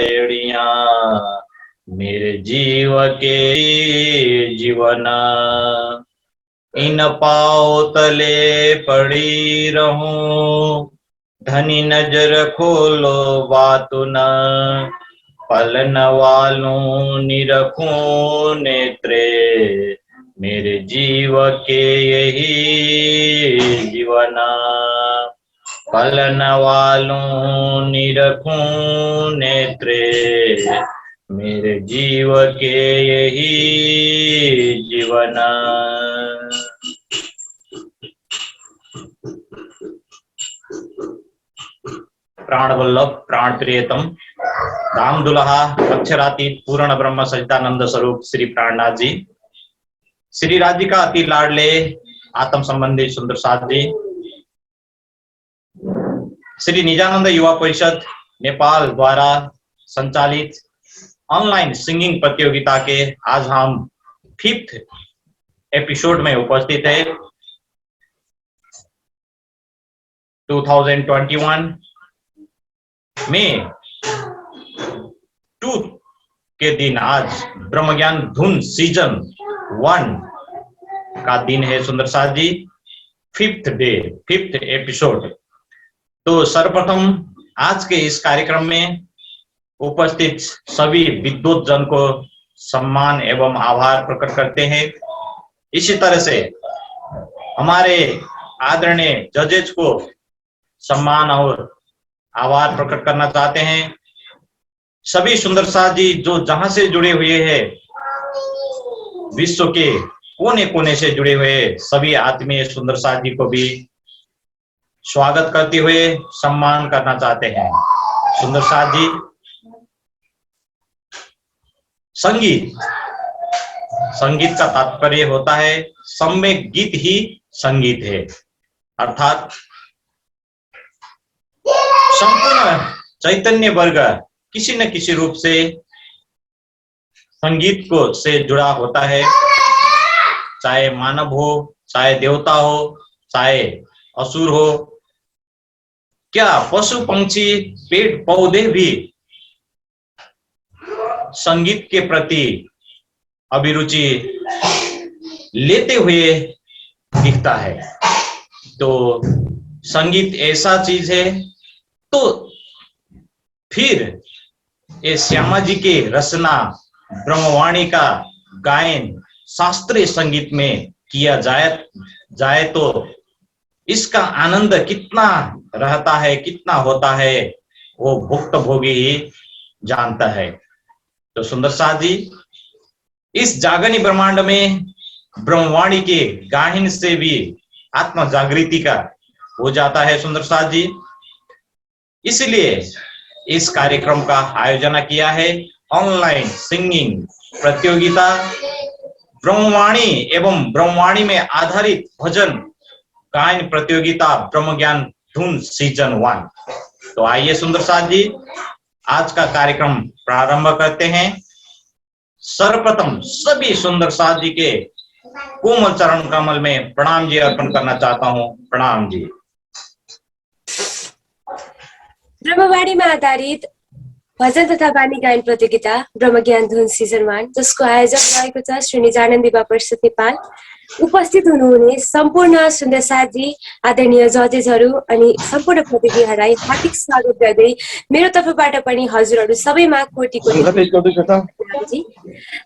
एड़िया मेरे जीव के जीवन इन पाओ तले पड़ी रहूं धनी नजर खोलो बात न पलन वालों निरखूं नेत्रे मेरे जीव के यही जीवन पलन वालों निरखूं नेत्रे मेरे जीव के यही जीवन। प्राण वल्लभ प्राण प्रियतम धाम दुल्हा अक्षरातीत पूर्ण ब्रह्म सच्चिदानंद स्वरूप श्री प्राणनाथ जी, श्री राधिका अति लाडले आत्म संबंधी सुंदर साथ जी, श्री निजानंद युवा परिषद नेपाल द्वारा संचालित ऑनलाइन सिंगिंग प्रतियोगिता के आज हम 5th एपिसोड में उपस्थित है। 2021 में 2 के दिन आज ब्रह्मज्ञान धुन सीजन 1 का दिन है सुंदर साथ जी, 5th एपिसोड। तो सर्वप्रथम आज के इस कार्यक्रम में उपस्थित सभी विद्वत जन को सम्मान एवं आभार प्रकट करते हैं। इसी तरह से हमारे आदरणीय जजेज को सम्मान और आभार प्रकट करना चाहते हैं। सभी सुंदर साथ जी जो जहां से जुड़े हुए हैं, विश्व के कोने कोने से जुड़े हुए सभी आत्मीय सुंदर साथ जी को भी स्वागत करते हुए सम्मान करना चाहते हैं। सुंदर साथ जी, संगीत का तात्पर्य होता है सम्यक गीत ही संगीत है, अर्थात संपूर्ण चैतन्य वर्ग किसी न किसी रूप से संगीत को से जुड़ा होता है, चाहे मानव हो, चाहे देवता हो, चाहे असुर हो, क्या पशु पंक्षी पेड़ पौधे भी संगीत के प्रति अभिरुचि लेते हुए दिखता है। तो संगीत ऐसा चीज है, तो फिर ये श्यामा जी के रचना ब्रह्मवाणी का गायन शास्त्रीय संगीत में किया जाए तो इसका आनंद कितना रहता है, कितना होता है, वो भुक्त भोगी ही जानता है। तो सुंदर साथ जी, इस जागनी ब्रह्मांड में ब्रह्मवाणी के गायन से भी आत्म जागृति का हो जाता है सुंदर साथ जी। इसलिए इस कार्यक्रम का आयोजन किया है ऑनलाइन सिंगिंग प्रतियोगिता ब्रह्मवाणी एवं ब्रह्मवाणी में आधारित भजन गायन प्रतियोगिता ब्रह्मज्ञान धुन सीजन 1। तो आइए सुंदर साथ जी, आज का कार्यक्रम प्रारंभ करते हैं। सर्वप्रथम सभी सुंदर साथ जी के कोमल चरण कमल में प्रणाम जी अर्पण करना चाहता हूँ। प्रणाम जी। ब्रह्मवाणी में आधारित भजन तथा वाणी गायन प्रतियोगिता ब्रह्मज्ञान धुन सीजन 1 जसको आयोजक रहेको छ श्री निजानन्द युवा परिषद नेपाल। उपस्थित हुनुहुने सम्पूर्ण सुन्दर साथी, आदरणीय जजेसहरू अनि सम्पूर्ण प्रतिनिधिहरूलाई हार्दिक स्वागत गर्दै मेरो तर्फबाट पनि हजुरहरू सबैमा कोटि कोटि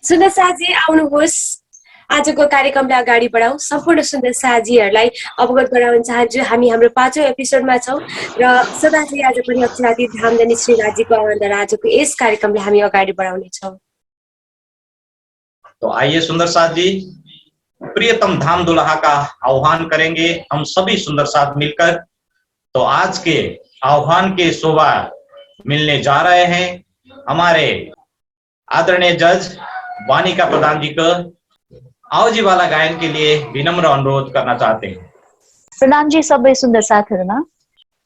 सुन्दर साथी आउनुहोस्, आजको कार्यक्रमलाई अगाडि बढाउँ। सम्पूर्ण सुन्दर साथीहरूलाई अवगत गराउन चाहन्छु हामी हाम्रो 5औं एपिसोडमा छौँ र सदाले आज पनि अक्षरातीत धामधनी श्री राज्यको आनन्द आजको यस कार्यक्रमलाई हामी अगाडि बढाउनेछौँ। तो आइए सुंदर साथ जी, प्रियतम धाम दुल्हा का आह्वान करेंगे हम सभी सुंदर साथ मिलकर। तो आज के आह्वान के शोभा मिलने जा रहे हैं हमारे आदरणीय जज वानिका प्रधान जी को आओजी वाला गायन के लिए विनम्र अनुरोध करना चाहते हैं। प्रणाम जी सबै सुंदर साथीहरुमा।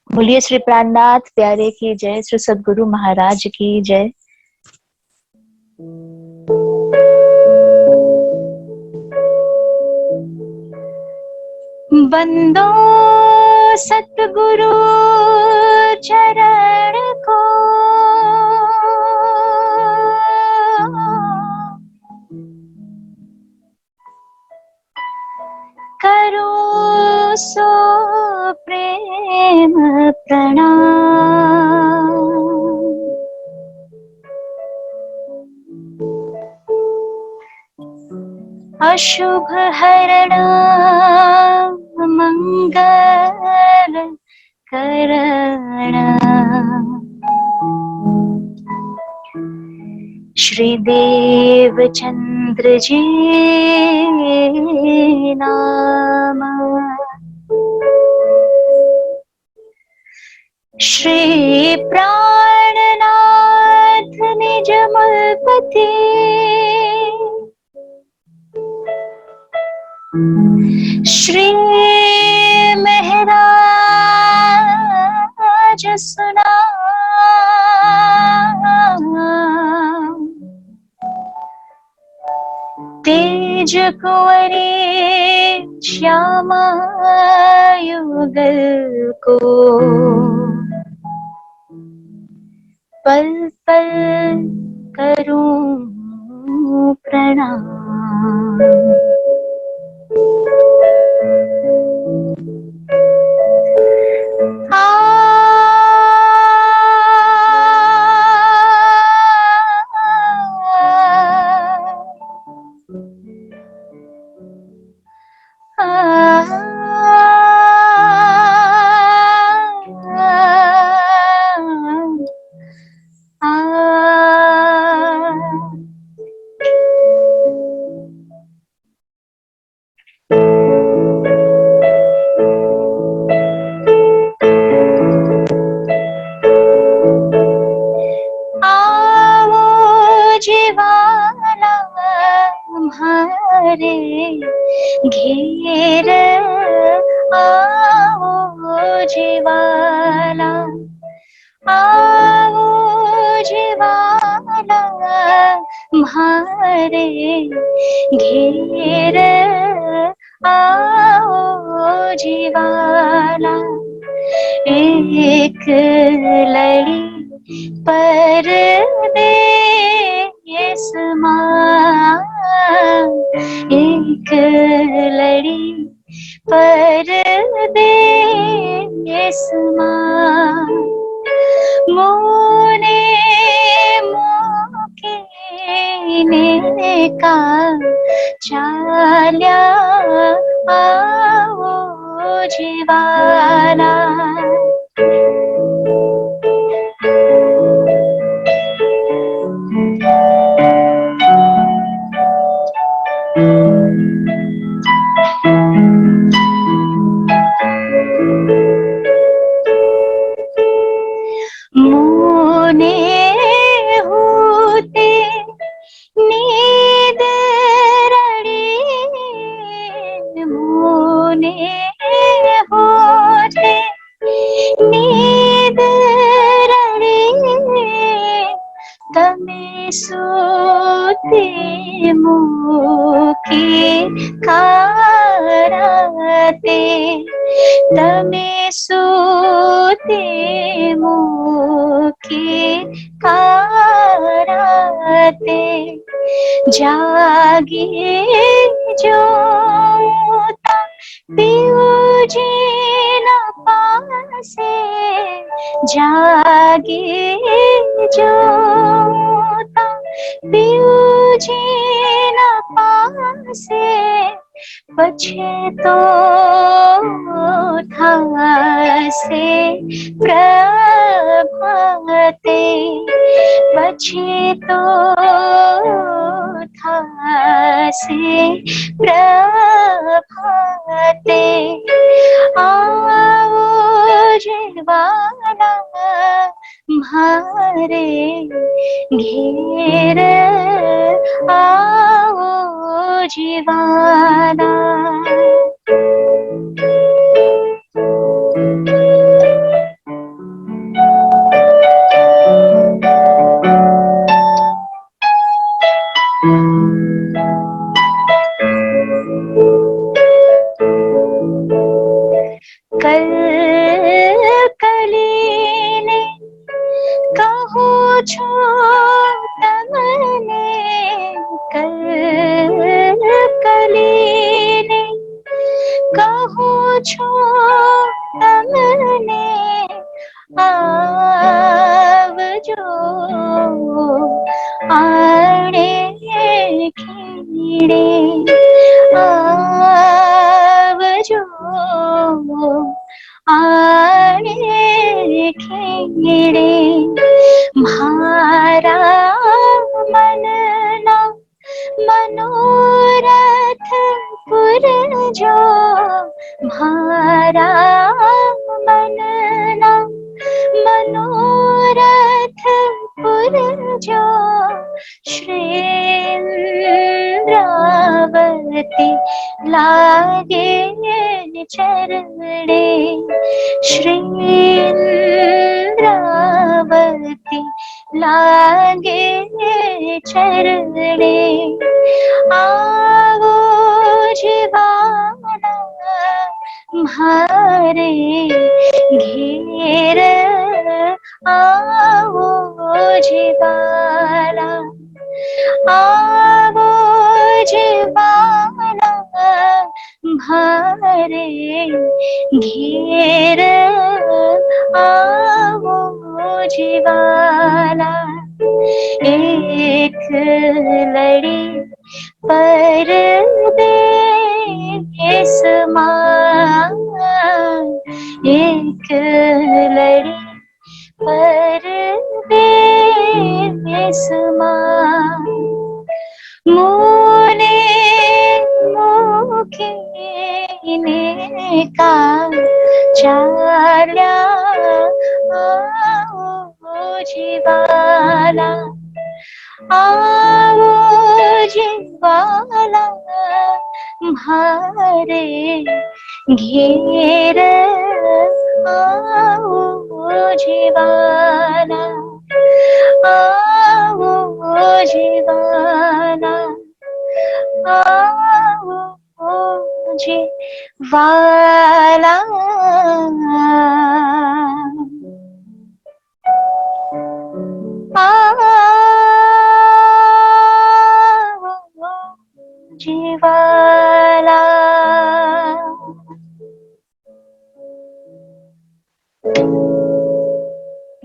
बोलिए श्री प्राणनाथ प्यारे की जय, श्री सद्गुरु महाराज की जय। बंदो सतगुरु चरण को अशुभ हरण मंगल करण श्री देवचंद्र जी नाम श्री प्राणनाथ निज मूलपति श्री महराज सुना तेज कुंवरी श्यामा युगल को पल पल करूं प्रणाम घेर आओ जीवाला आओ जीवाला म्हारे घेर आओ जीवाला एक लड़ी पर देश मां एक लड़ी पर देश मां मोने मोके का चाल्या आओ जीवाला मोने होते नींद रड़ी मोने होते नींद रड़ी तमे सोते मुखी कराते तमे सोते मुखी कराते जागे जोता पियो जी न पासे जागे जोता पियो जी न पासे पछे तो थासे प्रभाते पछे तो थासे प्रभाते आओ जीवाला म्हारे घेर आओ जीवाला कल कलीने कहो छो तमने कल कलीने कहो छो तमने आवजो आड़े खीड़े आवजो आणे खेड़े मारा मनना मनोरथ पुरजो मारा मनना मनोरथ पुरजो श्रीन्द्रावती लागे चरणे श्रीन्द्रावती लागे चरणे आवो जीवाना म्हारे घेर आवो जीवाना आवो जीवाना म्हारे घेर आवो जीवाना एक लड़ी परदेस मां एक लड़ी परदेस मां मोने मुखीने का चाल्या आओ जीवाला आओ जीवाला म्हारे घेर आओ जीवाला आओ जीवाला आओ जीवाला जीवाला।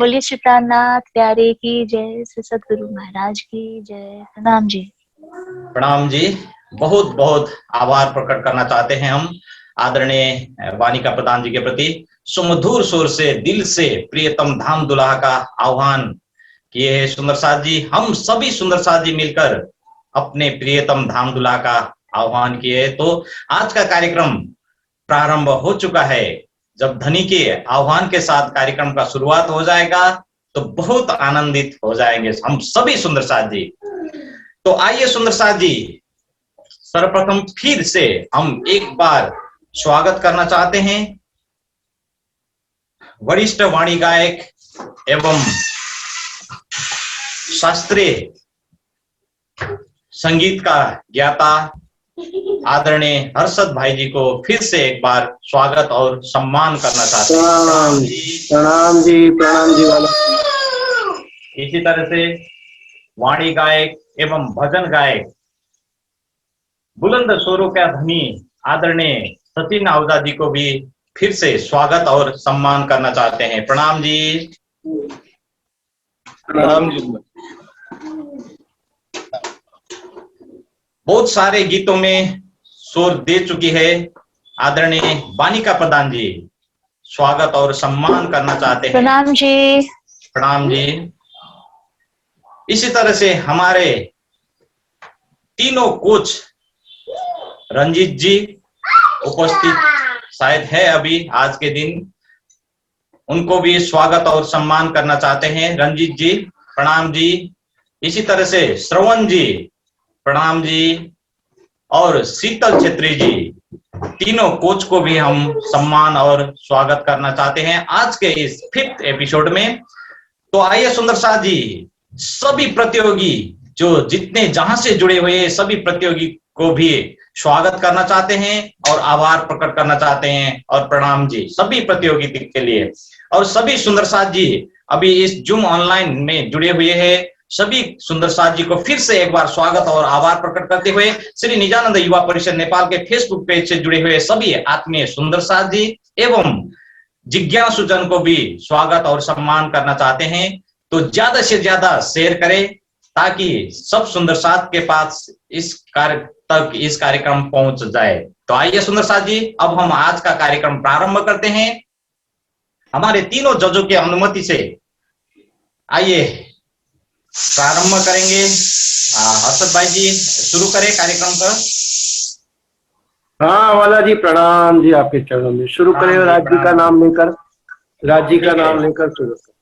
बोलिए श्री प्राणनाथ प्यारे की जय, श्री सद्गुरु महाराज की जय। प्रणाम जी। प्रणाम जी। बहुत बहुत आभार प्रकट करना चाहते हैं हम आदरणीय वानिका प्रधान जी के प्रति। सुमधुर स्वर से दिल से प्रियतम धाम दुल्हा का आह्वान किए हैं सुंदर साथ जी। हम सभी सुंदर साथ जी मिलकर अपने प्रियतम धाम दुल्हा का आह्वान किए। तो आज का कार्यक्रम प्रारंभ हो चुका है। जब धनी के आह्वान के साथ कार्यक्रम का शुरुआत हो जाएगा तो बहुत आनंदित हो जाएंगे हम सभी सुंदर साथ जी। तो आइए सुंदर साथ जी, सर्वप्रथम फिर से हम एक बार स्वागत करना चाहते हैं वरिष्ठ वाणी गायक एवं शास्त्रीय संगीत का ज्ञाता आदरणीय हर्षद भाई जी को फिर से एक बार स्वागत और सम्मान करना चाहते हैं। प्रणाम जी, प्रणाम जी वाला। इसी तरह से वाणी गायक एवं भजन गायक बुलंद स्वरों का धनी आदरणीय सचिन आहूजा जी को भी फिर से स्वागत और सम्मान करना चाहते हैं। प्रणाम जी। प्रणाम जी। बहुत सारे गीतों में स्वर दे चुकी है आदरणीय वानिका प्रधान जी, स्वागत और सम्मान करना चाहते हैं। प्रणाम जी। प्रणाम जी। इसी तरह से हमारे तीनों कोच रंजीत जी उपस्थित शायद है अभी आज के दिन, उनको भी स्वागत और सम्मान करना चाहते हैं। रंजीत जी प्रणाम जी। इसी तरह से श्रवण जी प्रणाम जी और शीतल छेत्री जी, तीनों कोच को भी हम सम्मान और स्वागत करना चाहते हैं आज के इस 5th एपिसोड में। तो आइए सुंदर साथ जी, सभी प्रतियोगी जो जितने जहां से जुड़े हुए हैं सभी प्रतियोगी को भी स्वागत करना चाहते हैं और आभार प्रकट करना चाहते हैं और प्रणाम जी सभी प्रतियोगी के लिए। और सभी सुंदर साथ जी अभी इस जूम ऑनलाइन में जुड़े हुए हैं, सभी सुंदर साथ जी को फिर से एक बार स्वागत और आभार प्रकट करते हुए श्री निजानंद युवा परिषद नेपाल के फेसबुक पेज से जुड़े हुए सभी आत्मीय सुंदर साथ जी एवं जिज्ञासु जन को भी स्वागत और सम्मान करना चाहते हैं। तो ज्यादा से ज्यादा शेयर करें ताकि सब सुंदर साथ के पास इस कार्यक्रम पहुंच जाए। तो आइए सुंदर साथ जी, अब हम आज का कार्यक्रम प्रारंभ करते हैं हमारे तीनों जजों की अनुमति से। आइए प्रारंभ करेंगे। हर्षद भाई जी शुरू करें कार्यक्रम का। हाँ वाला जी, प्रणाम जी आपके चरणों में। शुरू करें राज्य का नाम लेकर, राज्य का नाम लेकर शुरू करें।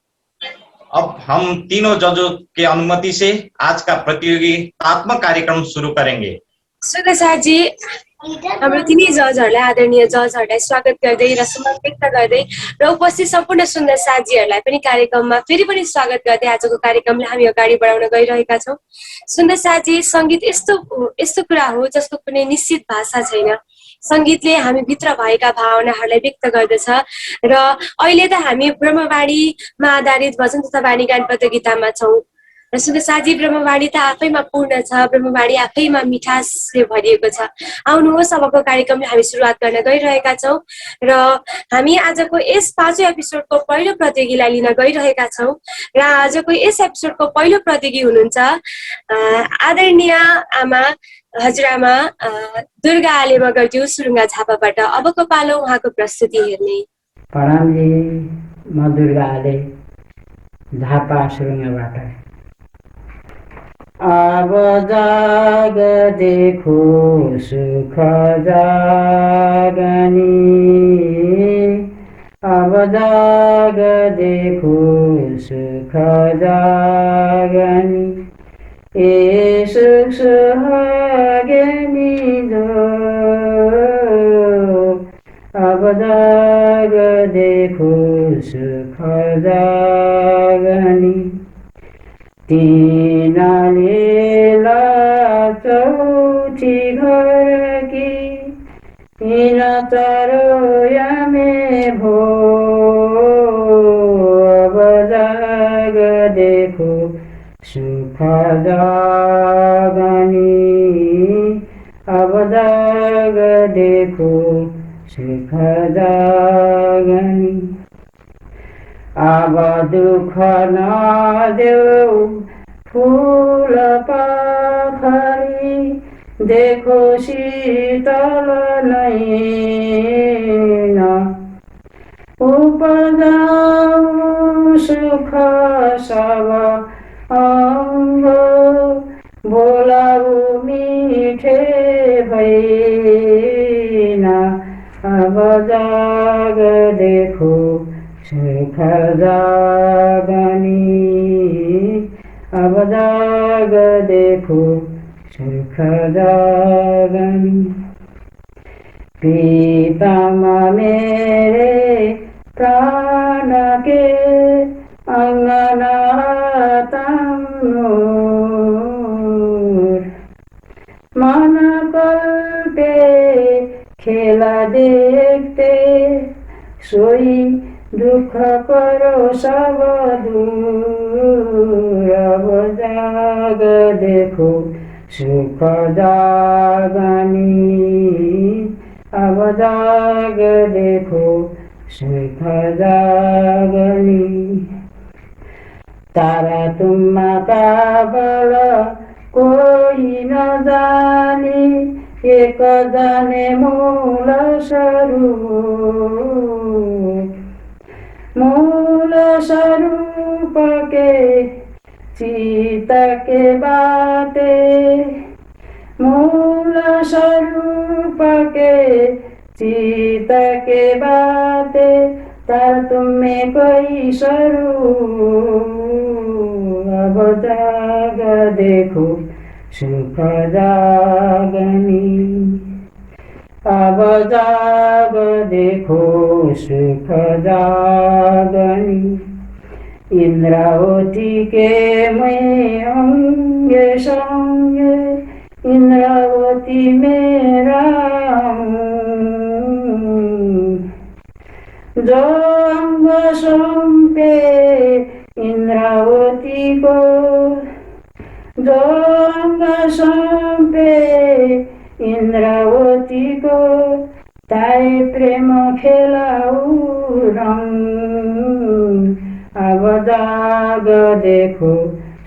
अब हम तीनों जजों की अनुमति से आज का प्रतियोगितात्मक कार्यक्रम शुरू करेंगे। सुन्दर साथजी, हाम्रो तिनै जजहरूलाई, आदरणीय जजहरूलाई स्वागत गर्दै र सम्मान व्यक्त गर्दै र उपस्थित सम्पूर्ण सुन्दर साथीहरूलाई पनि कार्यक्रममा फेरि पनि स्वागत गर्दै आजको कार्यक्रमलाई हामी अगाडि बढाउन गइरहेका छौँ। सुन्दर साथी, सङ्गीत यस्तो कुरा हो जसको कुनै निश्चित भाषा छैन। सङ्गीतले हामी भित्र भएका भावनाहरूलाई व्यक्त गर्दछ र अहिले त हामी ब्रह्मवाणीमा आधारित भजन तथा वाणी गान प्रतियोगितामा छौँ र सुन्दर साथी, ब्रह्मवाणी त आफैमा पूर्ण छ, ब्रह्मवाणी आफैमा मिठासले भरिएको छ। आउनुहोस्, अबको कार्यक्रमले हामी सुरुवात गर्न गइरहेका छौँ र हामी आजको यस 5औं एपिसोडको पहिलो प्रतियोगीलाई लिन गइरहेका छौँ र आजको यस एपिसोडको पहिलो प्रतियोगी हुनुहुन्छ आदरणीय आमा हजुरआमा दुर्गा आले मगरज्यू सुरुङ्गा झापाबाट। अबको पालो उहाँको प्रस्तुति हेर्ने। प्रणाम जी, म दुर्गा आले झापा सुरुङ्गाबाट। अब जाग देखो सुख जागनी, अब जाग देखो सुख जागनी, ए सुख सुहागनी जो, अब जाग देखो सुख जागनी, तिनाले चौथी घर की इन चरोयामे भो, अब जाग देखो सुख जागनी, अब जाग देखो सुख जागनी, अब दुख नदेऊ फूल पाखरी, देखो शीतल नैन, उपजाऊ सुख सब अङ्ग, बोलाऊ मिठे भैन, अब जाग देखो सुख जागनी, अब जाग देखो सुख जागनी, प्रीतम मेरे प्राण के अंगना तंगूर, मन कल्पे खेला देखते, सोई दुख करो सब दूर, अब जाग देखो सुख जागनी, अब जाग देखो सुख जागनी, तारा तुम का बल कोई न जाने, एक जाने मूल स्वरूप, मूल स्वरूप के चित के बाते, मूल स्वरूप के चित के बाते, तार तुम्हें कोई स्वरूप, अब जाग देखो सुख जागनी, अब जाग देखो सुख जागनी, इंद्रावती के मैं अंगे संगे, इंद्रावती मेरा जो अंग सौंपे इंद्रावती को, जो अंग सौंपे इंद्रावती को, ताई प्रेम खेलाऊ रंग, अब जाग देखो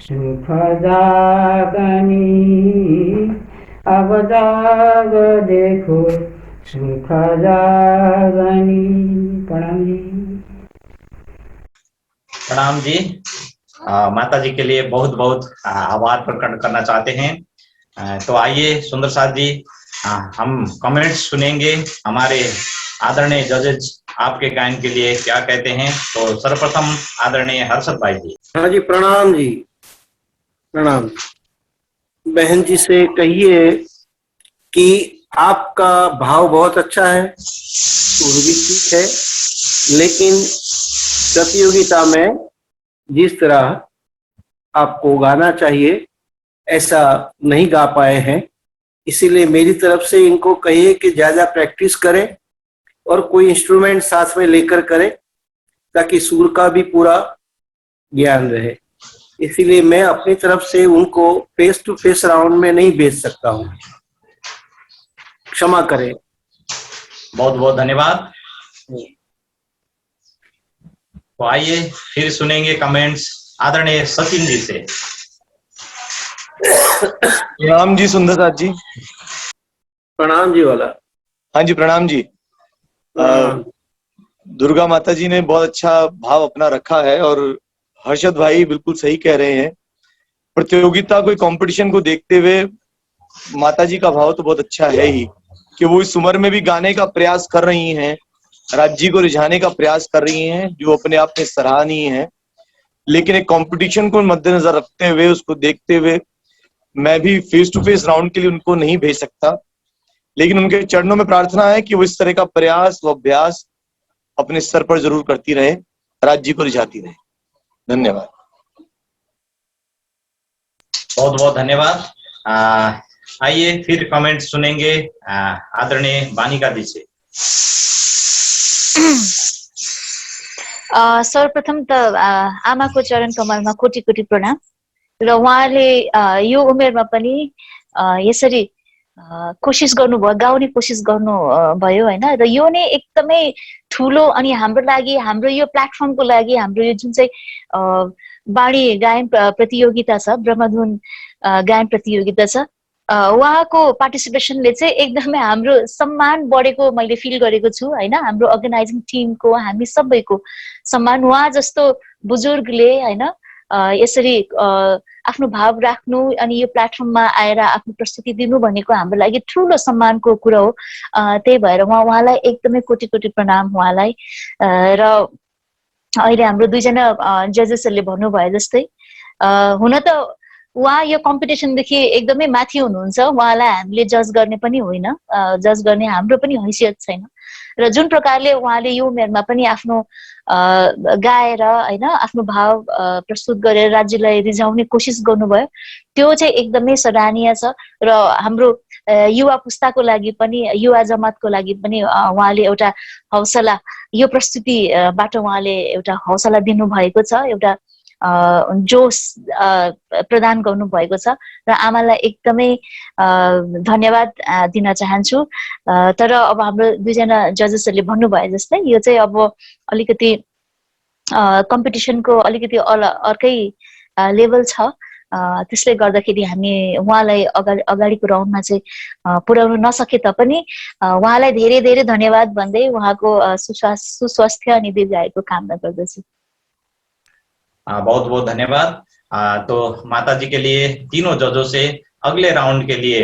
सुख जागनी अब जाग देखो सुख जागनी। प्रणाम जी। प्रणाम जी। माता जी के लिए बहुत बहुत आभार प्रकट करना चाहते हैं। तो आइए सुंदर साथ जी, हम कमेंट्स सुनेंगे। हमारे आदरणीय जजेज आपके गायन के लिए क्या कहते हैं। तो सर्वप्रथम आदरणीय हर्षद भाई जी। हाँ जी, प्रणाम जी। प्रणाम। बहन जी से कहिए कि आपका भाव बहुत अच्छा है, सुर भी ठीक है, लेकिन प्रतियोगिता में जिस तरह आपको गाना चाहिए ऐसा नहीं गा पाए हैं। इसीलिए मेरी तरफ से इनको कहिए कि ज्यादा प्रैक्टिस करें और कोई इंस्ट्रूमेंट साथ में लेकर करें ताकि सुर का भी पूरा ज्ञान रहे। इसीलिए मैं अपनी तरफ से उनको फेस टू फेस राउंड में नहीं भेज सकता हूँ, क्षमा करें। बहुत बहुत धन्यवाद। तो आइए फिर सुनेंगे कमेंट्स आदरणीय सचिन जी से। प्रणाम जी सुंदर साथ जी। प्रणाम जी वाला। हाँ जी प्रणाम जी। दुर्गा माता जी ने बहुत अच्छा भाव अपना रखा है और हर्षद भाई बिल्कुल सही कह रहे हैं। प्रतियोगिता कोई कंपटीशन को देखते हुए माता जी का भाव तो बहुत अच्छा है ही कि वो इस उम्र में भी गाने का प्रयास कर रही हैं, राज्य को रिझाने का प्रयास कर रही हैं, जो अपने आप में सराहनीय है। लेकिन एक कंपटीशन को मद्देनजर रखते हुए, उसको देखते हुए मैं भी फेस टू फेस राउंड के लिए उनको नहीं भेज सकता, लेकिन उनके चरणों में प्रार्थना है कि वो इस तरह का प्रयास व अभ्यास अपने स्तर पर जरूर करती रहे, राज्य को रिझाती रहे। धन्यवाद। बहुत बहुत धन्यवाद। आइए फिर कमेंट सुनेंगे आदरणीय बानिका जी से। सर्वप्रथम त आमाको चरण कमलमा कोटी कोटी प्रणाम। र उहाँले यो उमेरमा पनि यसरी कोसिस गर्नुभयो, गाउने कोसिस गर्नु भयो हैन। र यो नै एकदमै ठुलो, अनि हाम्रो लागि, हाम्रो यो प्लेटफर्मको लागि, हाम्रो यो जुन चाहिँ बाणी गायन प्रतियोगिता छ, ब्रह्मधुन गायन प्रतियोगिता छ, उहाँको पार्टिसिपेसनले चाहिँ एकदमै हाम्रो सम्मान बढेको मैले फिल गरेको छु हैन। हाम्रो अर्गनाइजिङ टिमको, हामी सबैको सम्मान, उहाँ जस्तो बुजुर्गले हैन यसरी आफ्नो भाव राख्नु अनि यो प्लेटफर्ममा आएर आफ्नो प्रस्तुति दिनु भनेको हाम्रो लागि ठुलो सम्मानको कुरा हो। त्यही भएर उहाँलाई एकदमै कोटी कोटी प्रणाम उहाँलाई। र अहिले हाम्रो दुईजना जजेसहरूले भन्नुभयो जस्तै हुन त उहाँ यो कम्पिटिसनदेखि एकदमै माथि हुनुहुन्छ। उहाँलाई हामीले जज गर्ने पनि होइन, जज गर्ने हाम्रो पनि हैसियत छैन। र जुन प्रकारले उहाँले यो उमेरमा पनि आफ्नो गाएर हैन आफ्नो भाव प्रस्तुत गरेर राज्यलाई रिझाउने कोसिस गर्नुभयो, त्यो चाहिँ एकदमै सराहनीय छ। र हाम्रो युवा पुस्ताको लागि पनि, युवा जमातको लागि पनि उहाँले एउटा हौसला, यो प्रस्तुतिबाट उहाँले एउटा हौसला दिनुभएको छ, एउटा जोस प्रदान गर्नु भएको छ। र आमालाई एकदमै धन्यवाद दिन चाहन्छु। तर अब हाम्रो दुईजना जजेसहरूले भन्नुभयो जस्तै यो चाहिँ अब अलिकति कम्पिटिसनको अलिकति अर्कै लेभल छ। त्यसले गर्दाखेरि हामी उहाँलाई अगाडिको राउन्डमा चाहिँ पुर्याउन नसके तापनि उहाँलाई धेरै धेरै धन्यवाद भन्दै उहाँको सुस्वास्थ्य अनि दीर्घायुको कामना गर्दछु। बहुत बहुत धन्यवाद। तो माता जी के लिए तीनों जजों से अगले राउंड के लिए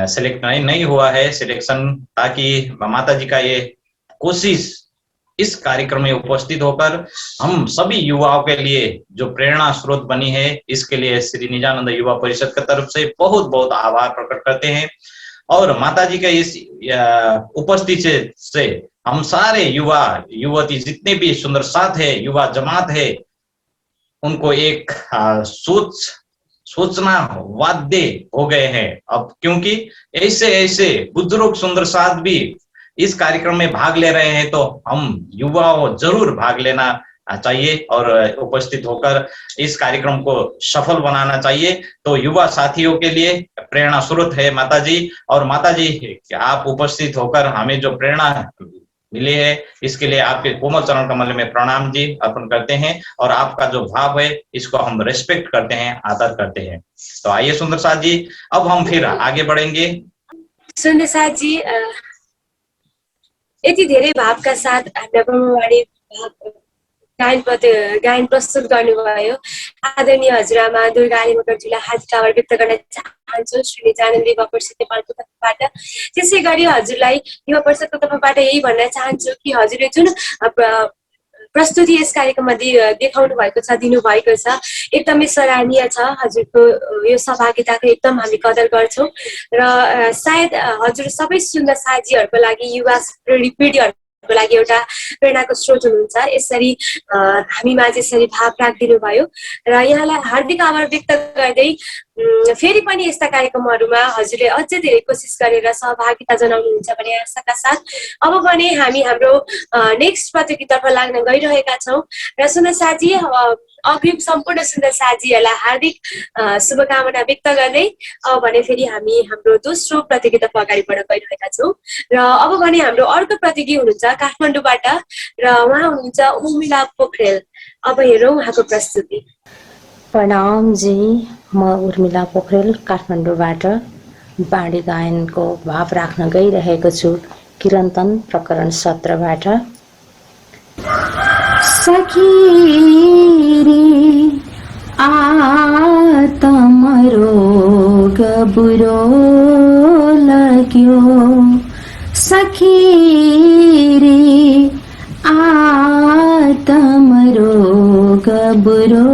सिलेक्ट नहीं हुआ है सिलेक्शन, ताकि माता जी का ये कोशिश इस कार्यक्रम में उपस्थित होकर हम सभी युवाओं के लिए जो प्रेरणा स्रोत बनी है, इसके लिए श्री निजानंद युवा परिषद की तरफ से बहुत बहुत आभार प्रकट करते हैं। और माता जी का इस उपस्थिति से हम सारे युवा युवती जितने भी सुंदर साथ है, युवा जमात है, उनको एक सोचना वाद्य हो गए हैं अब, क्योंकि ऐसे ऐसे बुजुर्ग सुंदर साथ भी इस कार्यक्रम में भाग ले रहे हैं, तो हम युवाओं जरूर भाग लेना चाहिए और उपस्थित होकर इस कार्यक्रम को सफल बनाना चाहिए। तो युवा साथियों के लिए प्रेरणा स्रोत है माता जी, और माता जी आप उपस्थित होकर हमें जो प्रेरणा मिले हैं। इसके लिए आपके कोमल चरण कमल में प्रणाम जी अर्पण करते हैं और आपका जो भाव है इसको हम रेस्पेक्ट करते हैं, आदर करते हैं। तो आइए सुंदर साथ जी, अब हम फिर आगे बढ़ेंगे। सुन्दर साथ जी यति धेरै भावका साथ हाम्रा ब्रह्मवाणी गायन प्रस्तुत गर्नुभयो। आदरणीय हजुरआमा दुर्गा आलिमगरजीलाई हार्दिक आभार व्यक्त गर्न चाहन्छु श्री जानन्दी युवा परिषद नेपालको तर्फबाट। त्यसै गरी हजुरलाई युवा परिषदको तर्फबाट यही भन्न चाहन्छु कि हजुरले जुन प्रस्तुति यस कार्यक्रममा देखाउनु भएको छ, दिनुभएको छ, एकदमै सराहनीय छ। हजुरको यो सहभागिताको एकदम हामी कदर गर्छौँ र सायद हजुर सबै सुन्दा साथीहरूको लागि, युवा पिँढीहरूको लागि एउटा प्रेरणाको स्रोत हुनुहुन्छ। यसरी हामी माझ यसरी भाव राखिदिनु भयो र यहाँलाई हार्दिक आभार व्यक्त गर्दै फेरि पनि यस्ता कार्यक्रमहरूमा हजुरले अझै धेरै कोसिस गरेर सहभागिता जनाउनुहुन्छ भन्ने आशाका साथ अब भने हामी हाम्रो नेक्स्ट प्रतियोगितातर्फ लाग्न गइरहेका छौँ र सुन्दर साथी अग्रिम सम्पूर्ण सुन्दर साथीहरूलाई हार्दिक शुभकामना व्यक्त गर्दै अब भने फेरि हामी हाम्रो दोस्रो प्रतियोगितातर्फ अगाडि बढ्न गइरहेका छौँ र अब भने हाम्रो अर्को प्रतियोगी हुनुहुन्छ काठमाडौँबाट र उहाँ हुनुहुन्छ उर्मिला पोखरेल। अब हेरौँ उहाँको प्रस्तुति। प्रणाम जी, म उर्मिला पोखरेल काठमाडौँबाट बाणी गायनको भाव राख्न गइरहेको छु किरन्तन प्रकरण 17बाट। सखी रे आत्मरोग बुरो लाग्यो, सखी रे आत्मरोग बुरो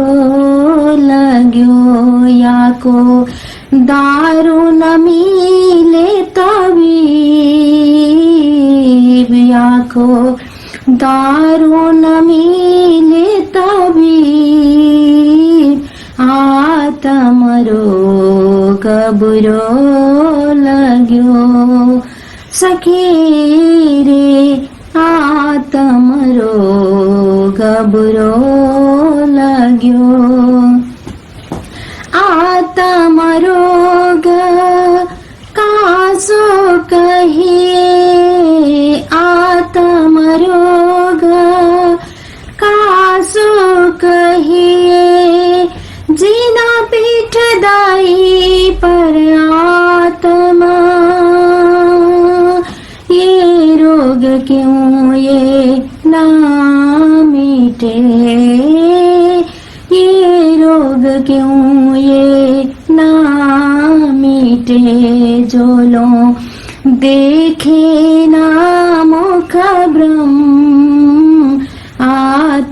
लाग्यो, याको दारू नमिले तबीब, याको दारू नमिले तबीब, आत्मरोग बुरो लाग्यो, सखी रे आत्मरोग बुरो लाग्यो, आत्मरोग कासो कहिए, आत्मरोग कासो कहिए, जीना पीठ दाई पर आत्मा, ये रोग क्यों ये ना मिटे, ये रोग क्यों ये ना मिटे, जो लो देखे ना मुख ब्रह्म,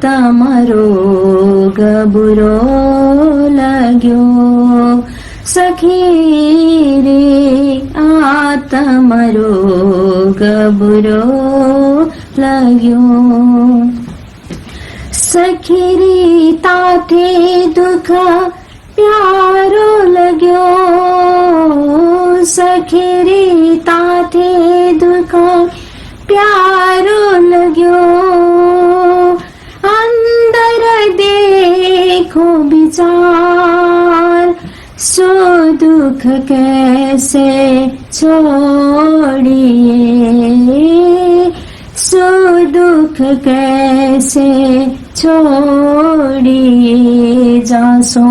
आत्मरोग बुरो लाग्यो, सखी रे आत्मरोग बुरो लाग्यो, सखी रे ताठे दुख प्यारो लाग्यो, सखी रे ताठे दुख प्यारो लाग्यो, अंदर देखो विचार, सो दुख कैसे छोड़िए, सो दुख कैसे छोड़िए, जासो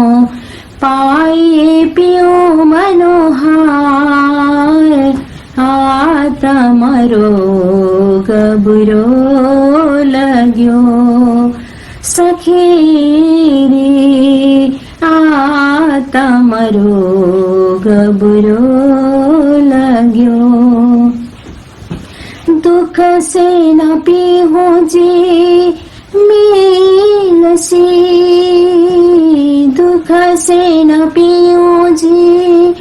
पाए पियो मनोहार, आत्मरोग बुरो लाग्यो, सखी रे आत्मरोग बुरो लाग्यो, दुख से न पीहो जी मिलसी, दुख से न पीहो जी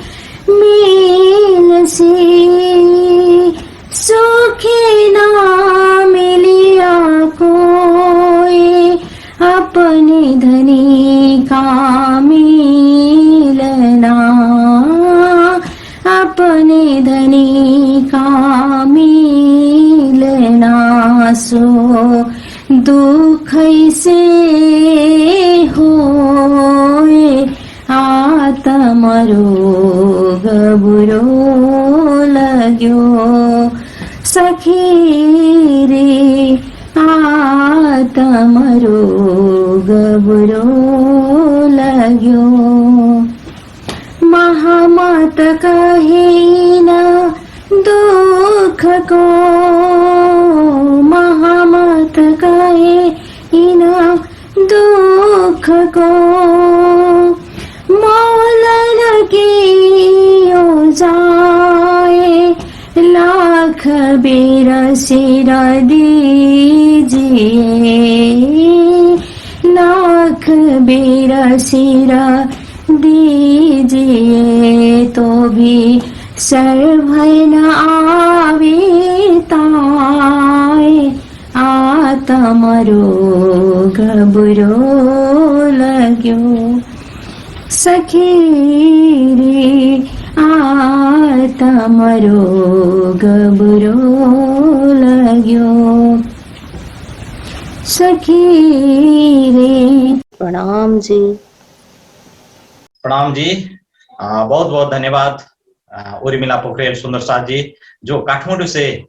मिलसी, सुखी ना मिलिया कोई, अपने धनी का मिलना, अपने धनी का मिलना, सो दुख से होए, आत्मरोग बुरो लाग्यो, सखी रे तमरो गबरो लाग्यो महामत कहिन दुख को महामत कहिन दुख को मौलन कियो जाए लाख बेर सिर दीजिए लाख बेर सिर दीजिए तो भी सर भय न आवे ताए आतमरो गबरो लाग्यो सखी रे आतमरो गबरो लाग्यो सखी रे। प्रणाम जी। प्रणाम जी। बहुत बहुत धन्यवाद उर्मिला पोखरेल सुंदर साथ जी, जो काठमांडू से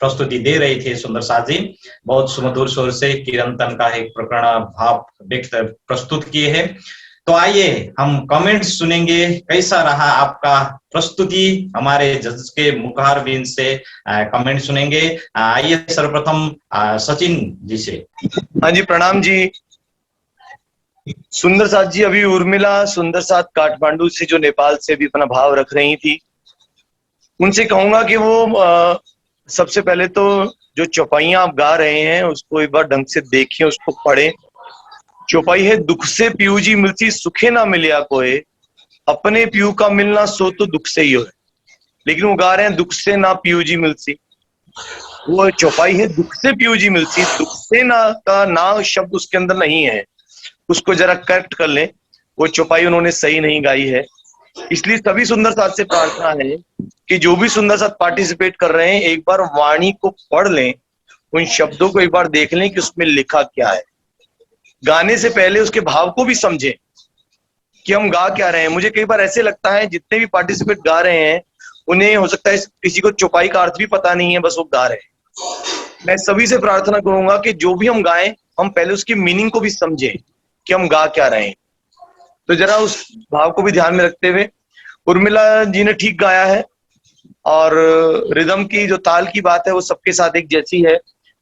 प्रस्तुति दे रही थी। सुंदर साथ जी बहुत सुमधुर स्वर से किरंतन का एक प्रकरण भाव व्यक्त प्रस्तुत किए हैं। तो आइए हम कमेंट्स सुनेंगे, कैसा रहा आपका प्रस्तुति, हमारे जज के मुखारबिंद से कमेंट सुनेंगे। आइए सर्वप्रथम सचिन जी से। हाँ जी, प्रणाम जी। सुंदर साथ जी, अभी उर्मिला सुंदर साथ काठमांडू से जो नेपाल से भी अपना भाव रख रही थी, उनसे कहूंगा कि वो सबसे पहले तो जो चौपाइयां आप गा रहे हैं उसको एक बार ढंग से देखिए, उसको पढ़ें। चौपाई है, दुख से पीयू जी मिलती सुखे ना मिलिया कोई, अपने पीयू का मिलना सो तो दुख से ही हो। लेकिन वो गा रहे हैं दुख से ना पीयू जी मिलती। वो चौपाई है दुख से पीयू जी मिलती, दुख से ना का ना शब्द उसके अंदर नहीं है, उसको जरा करेक्ट कर लें। वो चौपाई उन्होंने सही नहीं गाई है। इसलिए सभी सुंदर साथ से प्रार्थना है कि जो भी सुंदर साथ पार्टिसिपेट कर रहे हैं एक बार वाणी को पढ़ लें, उन शब्दों को एक बार देख लें कि उसमें लिखा क्या है। गाने से पहले उसके भाव को भी समझें कि हम गा क्या रहे हैं। मुझे कई बार ऐसे लगता है जितने भी पार्टिसिपेट गा रहे हैं उन्हें हो सकता है किसी को चौपाई का अर्थ भी पता नहीं है, बस वो गा रहे हैं। मैं सभी से प्रार्थना करूंगा कि जो भी हम गाएं हम पहले उसकी मीनिंग को भी समझें कि हम गा क्या रहे हैं। तो जरा उस भाव को भी ध्यान में रखते हुए उर्मिला जी ने ठीक गाया है, और रिदम की जो ताल की बात है वो सबके साथ एक जैसी है।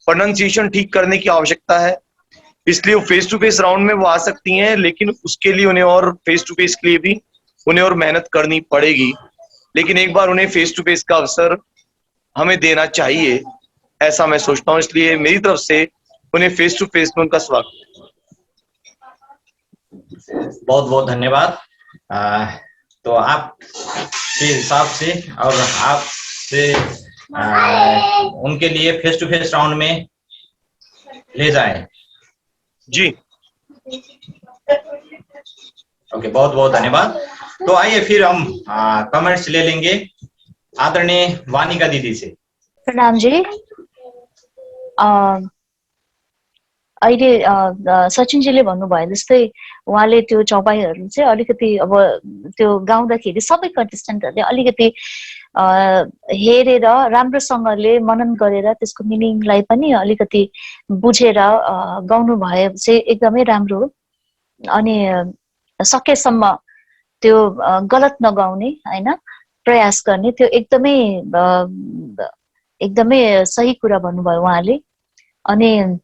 प्रोनाउंसिएशन ठीक करने की आवश्यकता है, इसलिए वो फेस टू फेस राउंड में वो आ सकती हैं, लेकिन उसके लिए उन्हें और फेस टू फेस के लिए भी उन्हें और मेहनत करनी पड़ेगी। लेकिन एक बार उन्हें फेस टू फेस का अवसर हमें देना चाहिए, ऐसा मैं सोचता हूँ। इसलिए मेरी तरफ से उन्हें फेस टू फेस में उनका स्वागत। बहुत बहुत धन्यवाद। तो आप के हिसाब से और आप से उनके लिए फेस टू फेस राउंड में ले जाएं जी। ओके, बहुत बहुत धन्यवाद। तो आइए फिर हम कमेंट्स ले लेंगे आदरणीय वानिका दीदी से। प्रणाम जी। अहिले सचिनजीले भन्नुभयो जस्तै उहाँले त्यो चौपाईहरू चाहिँ अलिकति अब त्यो गाउँदाखेरि सबै कन्टेस्टेन्टहरूले अलिकति हेरेर राम्रोसँगले मनन गरेर त्यसको मिनिङलाई पनि अलिकति बुझेर गाउनु भए चाहिँ एकदमै राम्रो हो। अनि सकेसम्म त्यो गलत नगाउने हैन, प्रयास गर्ने, त्यो एकदमै सही कुरा भन्नुभयो उहाँले। अनि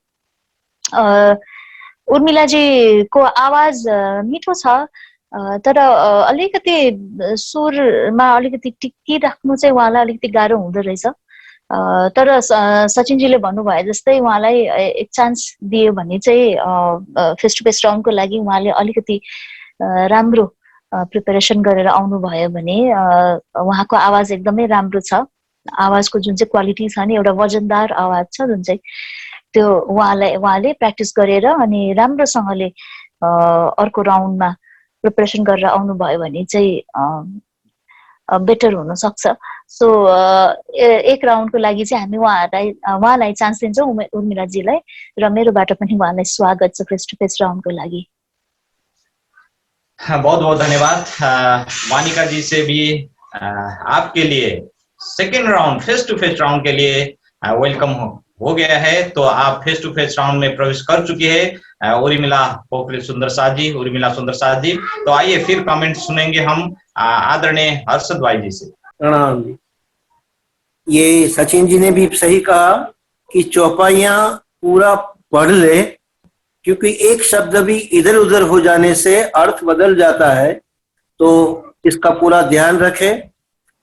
उर्मिलाजीको आवाज मिठो छ, तर अलिकति सुरमा अलिकति टिकिराख्नु चाहिँ उहाँलाई अलिकति गाह्रो हुँदो रहेछ। तर सचिनजीले भन्नुभयो जस्तै उहाँलाई एक चान्स दियो भने चाहिँ फेस टु फेस राउन्डको लागि उहाँले अलिकति राम्रो प्रिपरेसन गरेर आउनु भयो भने उहाँको आवाज एकदमै राम्रो छ। आवाजको जुन चाहिँ क्वालिटी छ नि, एउटा वजनदार आवाज छ जुन चाहिँ, त्यो उहाँले प्र्याक्टिस गरेर अनि राम्रोसँगले अर्को राउन्डमा प्रिपरेसन गरेर आउनु भयो भने चाहिँ बेटर हुन सक्छ। सो एक राउन्डको लागि चाहिँ हामी उहाँलाई चान्स दिन्छौँ, उर्मिलाजीलाई, र मेरोबाट पनि उहाँलाई स्वागत छ फेस टु फेस राउन्डको लागि। बहुत बहुत धन्यवाद। वानिका जी से भी आपके लिए second round face to face round के लिए वेलकम हो गया है तो आप फेस टू फेस राउंड में प्रवेश कर चुकी है उर्मिला पोखरे सुंदर साथ जी, उर्मिला सुंदर साथ जी। तो आइए फिर कमेंट सुनेंगे हम आदरणीय हर्षद भाई जी से। प्रणाम जी। ये सचिन जी ने भी सही कहा कि चौपाइयां पूरा पढ़ ले, क्योंकि एक शब्द भी इधर उधर हो जाने से अर्थ बदल जाता है, तो इसका पूरा ध्यान रखें।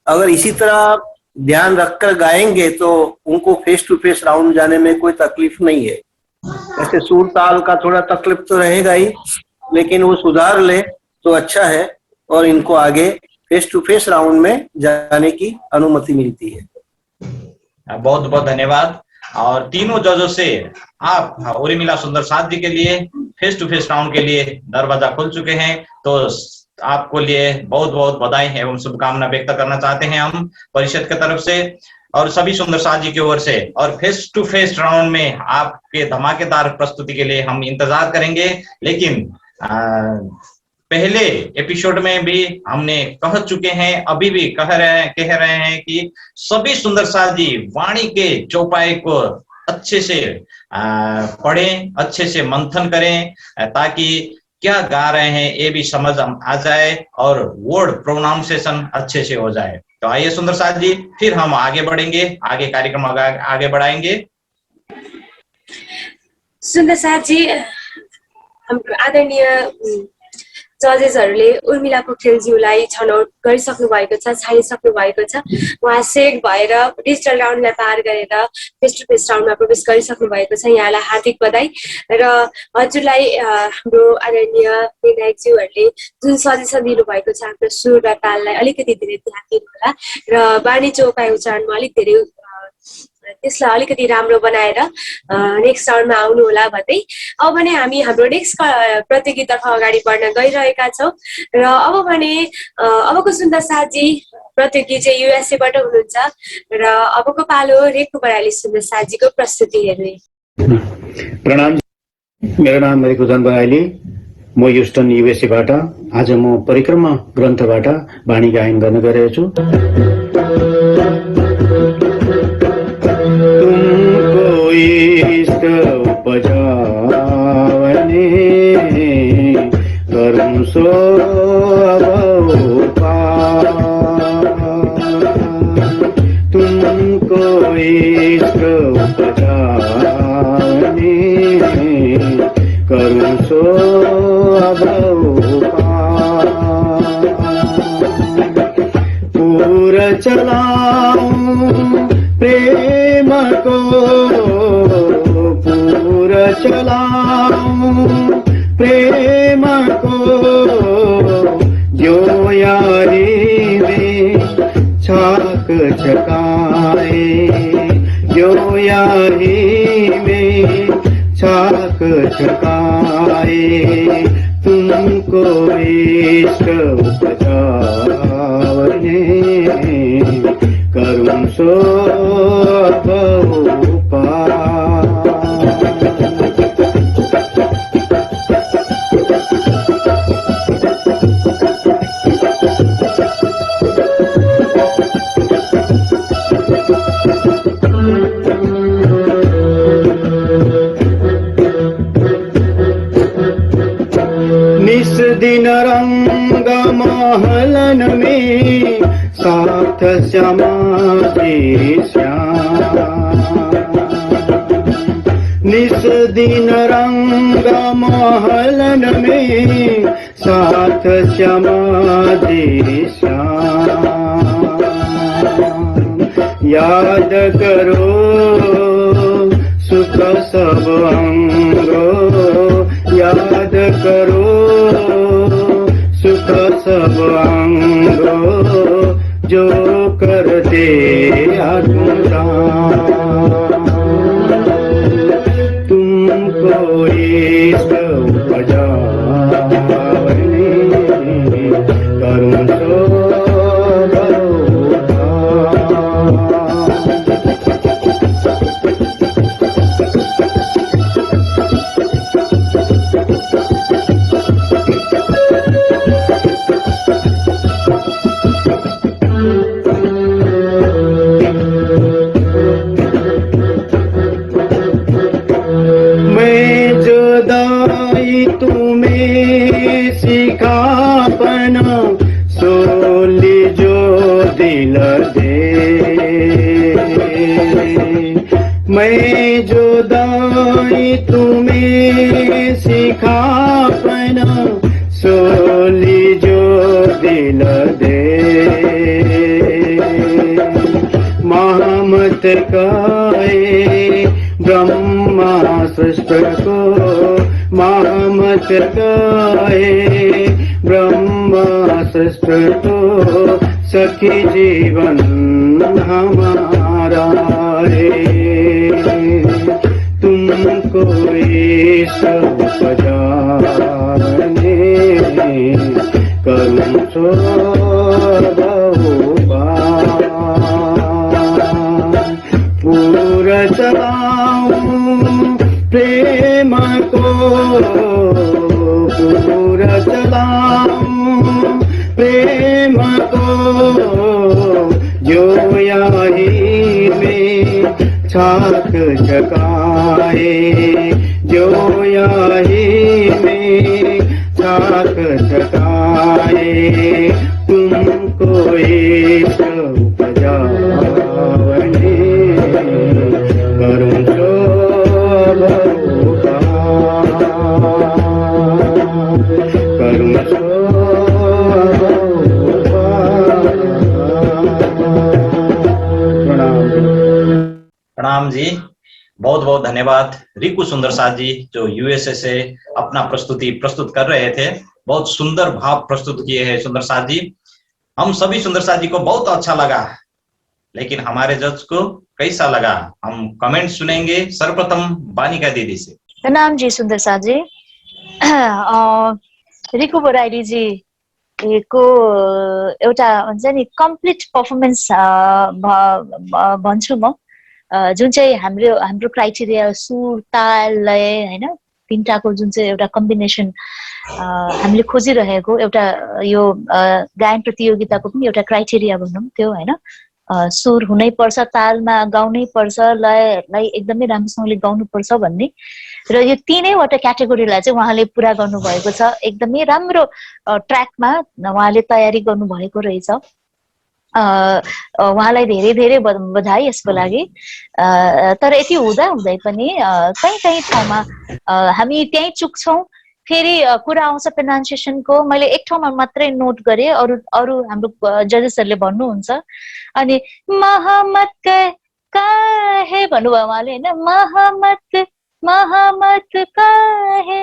अगर इसी तरह ध्यान रखकर गाएंगे तो उनको फेस टू फेस राउंड जाने में कोई तकलीफ नहीं है। ऐसे सुर ताल का थोड़ा तकलीफ तो रहेगा ही, लेकिन वो सुधार ले तो अच्छा है और इनको आगे फेस टू फेस राउंड में जाने की अनुमति मिलती है। बहुत बहुत धन्यवाद। और तीनों जजों से आप उर्मिला सुंदर साथ जी के लिए फेस टू फेस राउंड के लिए दरवाजा खुल चुके हैं, तो आपको लिए बहुत बहुत बधाई एवं शुभकामना व्यक्त करना चाहते हैं हम परिषद की तरफ से और सभी सुंदर साथ जी की ओर से। और फेस टू फेस राउंड में आपके धमाकेदार प्रस्तुति के लिए हम इंतजार करेंगे। लेकिन पहले एपिसोड में भी हमने कह चुके हैं, अभी भी कह रहे हैं कि सभी सुंदर साथ जी वाणी के चौपाई को अच्छे से पढ़ें, अच्छे से मंथन करें, ताकि क्या गा रहे हैं ये भी समझ आ जाए और वर्ड प्रोनाउंसिएशन अच्छे से हो जाए। तो आइए सुंदर साथ जी, फिर हम आगे बढ़ेंगे, आगे कार्यक्रम आगे बढ़ाएंगे। सुंदर साथ जी, हाम्रो आदरणीय जजेसहरूले उर्मिला पोखरेलज्यूलाई छनौट गरिसक्नु भएको छ, छानिसक्नु भएको छ। उहाँ सेक भएर डिजिटल राउन्डलाई पार गरेर फेस टु फेस राउन्डमा प्रवेश गरिसक्नु भएको छ। यहाँलाई हार्दिक बधाई। र हजुरलाई हाम्रो आदरणीय विनायकज्यूहरूले जुन सजेसन दिनुभएको छ, आफ्नो सुर र ताललाई अलिकति धेरै ध्यान दिनु होला र वाणी चौपाई उच्चारणमा अलिक धेरै त्यसलाई अलिकति राम्रो बनाएर नेक्स्ट राउन्डमा आउनु होला भन्दै अब भने हामी हाम्रो नेक्स्ट प्रतियोगितातर्फ अगाडि बढ्न गइरहेका छौँ। र अब भने अबको सुन्दर साथजी प्रतियोगी चाहिँ युएसए बाट हुनुहुन्छ र अबको पालो रेखु बराइली सुन्दर साथजीको प्रस्तुति हेर्ने। प्रणाम, मेरो नाम रेखु बराइली, म ह्युस्टन युएसए बाट आज म परिक्रमा ग्रन्थबाट वाणी गायन गर्न गइरहेको छु। तुमको इष्ट उपजावने करूं सो अब तुमको इष्ट उपजावने करूं सो अब पूरा चलाऊं प्रेम को, पूरा चलाऊं प्रेम को, जो यारी में छाक छकाए, जो यारी में छाक छकाए। तुमको इष्ट उपजावने करूं सो निस दिन रंग महलन में साथ समाधि श्याम, निस दिन रंग महलन में साथ समाधि श्याम। याद करो सुख सब अंगो, याद करो सुख सब अंगो, जो करते तुमको इष्ट उपजावने करूं सो दिल दे, मैं जो दाई तुम्हें सिखापना सोली जो दिल दे, महामत काए ब्रह्मा सृष्ट को, महामत काए ब्रह्मा सृष्ट को, सखी जीवन हमारा है, तुमको इस उपजाने करूं सो बहुबार, पूरा चलाऊं प्रेम को, पूरा चलाऊं प्रेम को, जो यही में छाक चकाए, जो यही में छाक चकाए, तुमको एक उपजावने करूं सो बहुबार, करूं सो प्रणाम जी, बहुत बहुत धन्यवाद रिकू सुंदर साथ जी जो यूएसए से अपना प्रस्तुत कर रहे थे। बहुत सुंदर भाव प्रस्तुत किए हैं सुंदर साथ जी। हम सभी सुंदर साथ जी को बहुत अच्छा लगा, लेकिन हमारे जज को कैसा लगा हम कमेंट सुनेंगे। सर्वप्रथम बानिका दीदी से। प्रणाम जी सुंदर साथ जी। रिकु बराइली जी को एउटा हुन्छ नि कम्प्लिट पर्फर्मेन्स भन्छु म, जुन चाहिँ हाम्रो क्राइटेरिया सुर ताल लय हैन तीनटाको जुन चाहिँ एउटा कम्बिनेसन हामीले खोजिरहेको एउटा यो गायन प्रतियोगिताको पनि एउटा क्राइटेरिया भनौँ त्यो हैन, सुर हुनै पर्छ, तालमा गाउनै पर्छ, लयलाई एकदमै राम्रोसँगले गाउनु पर्छ भन्ने र यो तीनैवटा क्याटेगोरीलाई चाहिँ उहाँले पुरा गर्नुभएको छ। एकदमै राम्रो ट्र्याकमा उहाँले तयारी गर्नुभएको रहेछ। उहाँलाई धेरै धेरै बधाई यसको लागि। तर यति हुँदा हुँदै पनि कहीँ ठाउँमा हामी त्यहीँ चुक्छौँ। फेरि कुरा आउँछ प्रोनाउन्सिएसनको, मैले एक ठाउँमा मात्रै नोट गरेँ, अरू हाम्रो जजेसहरूले भन्नुहुन्छ अनि महमत काहे भन्नुभयो उहाँले होइन, महमत काहे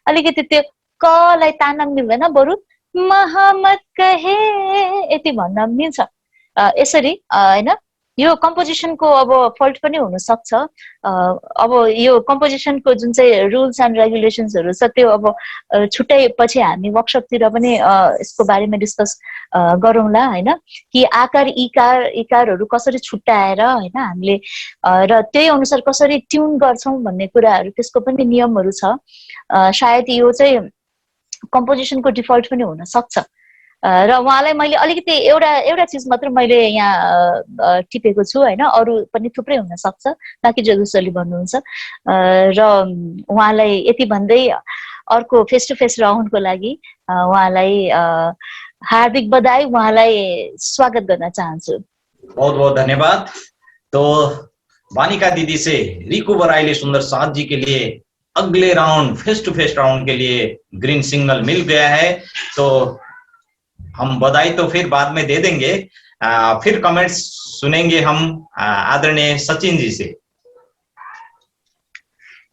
अलिकति त्यो कलाई तान्न मिल्दैन, बरु महमत कहे यति भन्न मिल्छ। यसरी होइन यो कम्पोजिसनको अब फल्ट पनि हुन सक्छ। अब यो कम्पोजिसनको जुन चाहिँ रुल्स एन्ड रेगुलेसन्सहरू छ त्यो अब छुट्टै पछि हामी वर्कसपतिर पनि यसको बारेमा डिस्कस गरौँला होइन, कि आकार इकारहरू कसरी छुट्याएर होइन हामीले र त्यही अनुसार कसरी ट्युन गर्छौँ भन्ने कुराहरू त्यसको पनि नियमहरू छ। सायद यो चाहिँ कम्पोजिसनको डिफल्ट पनि हुन सक्छ र उहाँलाई मैले अलिकति एउटा चिज मात्र मैले यहाँ टिपेको छु होइन, अरू पनि थुप्रै हुन सक्छ बाँकी जजेसहरूले भन्नुहुन्छ। र उहाँलाई यति भन्दै अर्को फेस टु फेस राउन्डको लागि उहाँलाई हार्दिक बधाई, उहाँलाई स्वागत गर्न चाहन्छु। बहुत बहुत धन्यवाद। तो वानिका दीदी से रिकू बराइली सुंदर साथ जी के लिए अगले round face to face round के लिए ग्रीन सिग्नल मिल गया है। तो हम बधाई तो फिर बाद में दे देंगे, फिर कमेंट्स सुनेंगे हम आदरणीय सचिन जी से।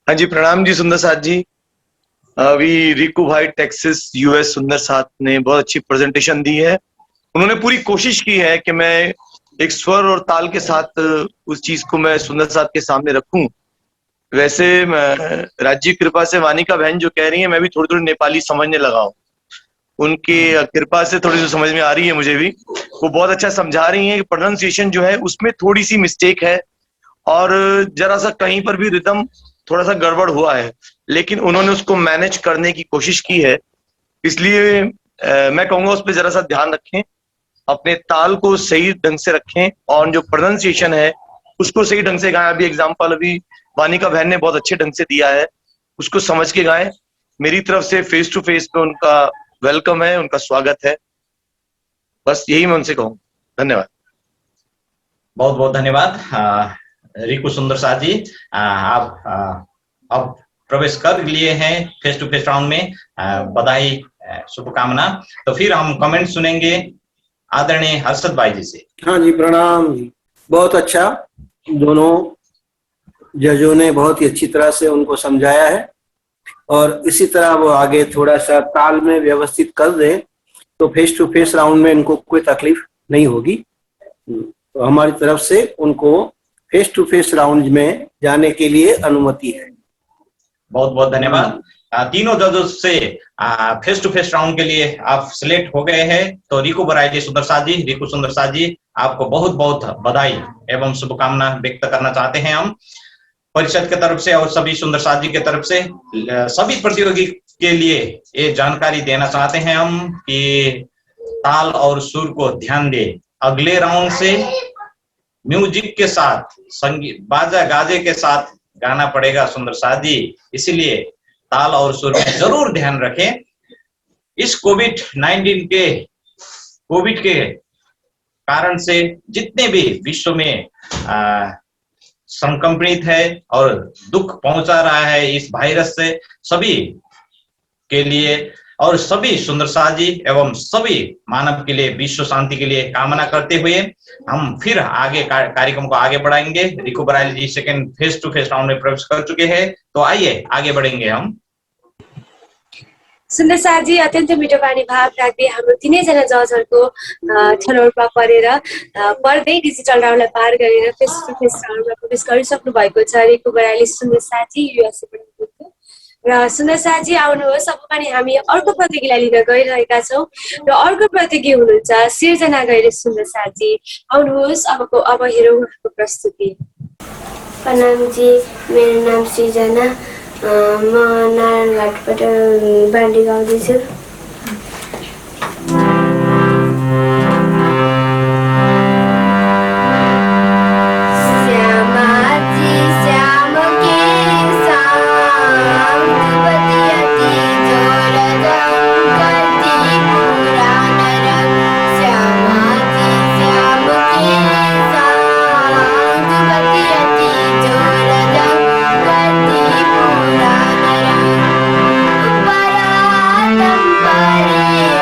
हाँ जी, प्रणाम जी सुंदर साथ जी। अभी रिकू भाई टेक्सास यूएस सुंदर साथ ने बहुत अच्छी प्रेजेंटेशन दी है। उन्होंने पूरी कोशिश की है कि मैं एक स्वर और ताल के साथ उस चीज को मैं सुंदर साथ के सामने रखूं। वैसे राज्य कृपा से वानिका बहन जो कह रही है, मैं भी थोड़ी थोड़ी नेपाली समझने लगा हूँ, उनकी कृपा से थोड़ी सी समझ में आ रही है मुझे भी। वो बहुत अच्छा समझा रही हैं कि प्रोनाउंसिएशन जो है उसमें थोड़ी सी मिस्टेक है और जरा सा कहीं पर भी रिदम थोड़ा सा गड़बड़ हुआ है, लेकिन उन्होंने उसको मैनेज करने की कोशिश की है। इसलिए मैं कहूंगा उस पर जरा सा ध्यान रखें, अपने ताल को सही ढंग से रखें और जो प्रोनाउंसिएशन है उसको सही ढंग से गाएं। अभी एग्जाम्पल अभी वानिका बहन ने बहुत अच्छे ढंग से दिया है, उसको समझ के गाएं। मेरी तरफ से फेस टू फेस पे उनका वेलकम है, उनका स्वागत है। बस यही मैं उनसे कहूँ। धन्यवाद। बहुत बहुत धन्यवाद रिकू सुंदर साथ जी। आप अब प्रवेश कर लिए हैं फेस टू फेस राउंड में। बधाई, शुभकामना। तो फिर हम कमेंट सुनेंगे आदरणीय हर्षद भाई जी से। हाँ जी, प्रणाम जी। बहुत अच्छा, दोनों जजों ने बहुत ही अच्छी तरह से उनको समझाया है और इसी तरह वो आगे थोड़ा सा ताल में व्यवस्थित कर दें तो फेस टू फेस राउंड में इनको कोई तकलीफ नहीं होगी। तो हमारी तरफ से उनको फेस टू फेस राउंड में जाने के लिए अनुमति है। बहुत बहुत धन्यवाद। तीनों जजों से फेस टू फेस राउंड के लिए आप सिलेक्ट हो गए हैं। तो रिकू बराइली सुंदर साथ जी, रिकू सुंदर साथ जी, आपको बहुत बहुत बधाई एवं शुभकामना व्यक्त करना चाहते हैं हम परिषद के तरफ से और सभी सुंदर साथ जी के तरफ से। सभी प्रतियोगी के लिए ये जानकारी देना चाहते हैं हम कि ताल और सुर को ध्यान दे। अगले राउंड से म्यूजिक के साथ, संगीत बाजा गाजे के साथ गाना पड़ेगा सुंदर साथ जी, इसीलिए ताल और सुर में जरूर ध्यान रखें। इस कोविड-19 के कारण से जितने भी विश्व में संक्रमित है और दुख पहुंचा रहा है इस वायरस से, सभी के लिए और सभी सुंदर साथ जी एवं सभी मानव के लिए विश्व शांति के लिए कामना करते हुए हम फिर आगे कार्यक्रम को आगे बढ़ाएंगे। Riku Baraili ji second face to face round में प्रवेश कर चुके हैं, तो आइए आगे बढ़ेंगे हम। सुन्दर साथजी अत्यन्त मिठो बानी भाव राख्दै हाम्रो तीनैजना जजहरूको छनौटमा पर्दै डिजिटल राउन्डलाई पार गरेर फेस टु फेस राउन्डमा प्रवेश गरिसक्नु भएको छ रिकू बराइली सुन्दर साथजी युएसए हुनुहुन्छ। र सुन्दर साथजी आउनुहोस्, अब पनि हामी अर्को प्रतियोगीलाई लिन गइरहेका छौँ र अर्को प्रतियोगी हुनुहुन्छ सिर्जना गैरे सुन्दर साथजी। आउनुहोस्, अब हेरौँ उहाँको प्रस्तुति। प्रणाम जी, मेरो नाम सृजना, म नारायणघाटबाट बाँडी गाउँदैछु।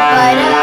परा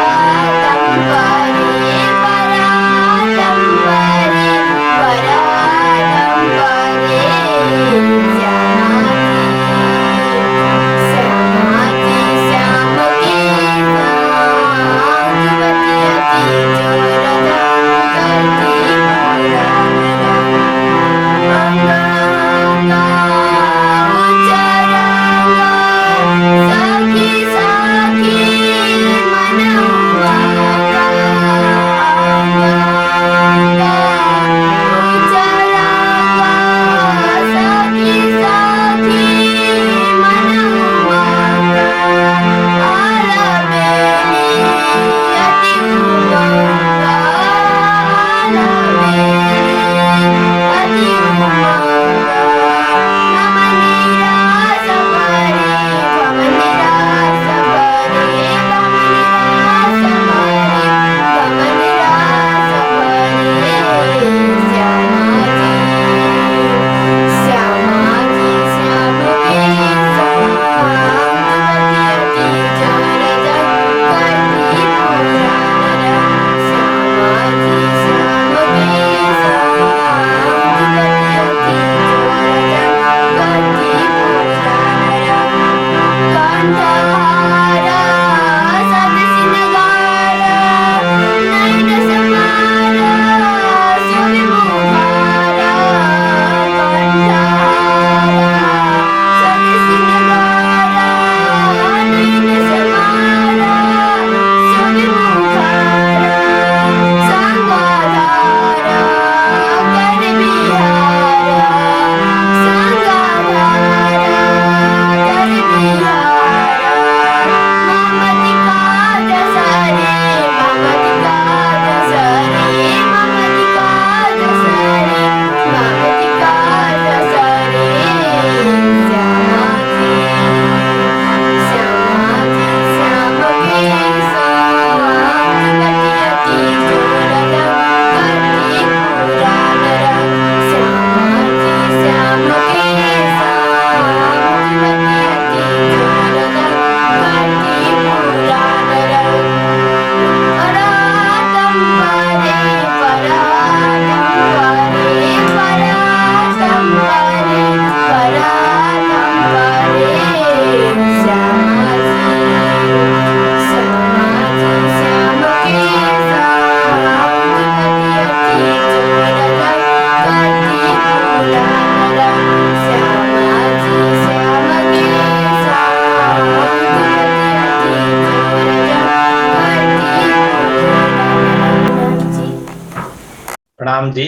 प्रणाम जी।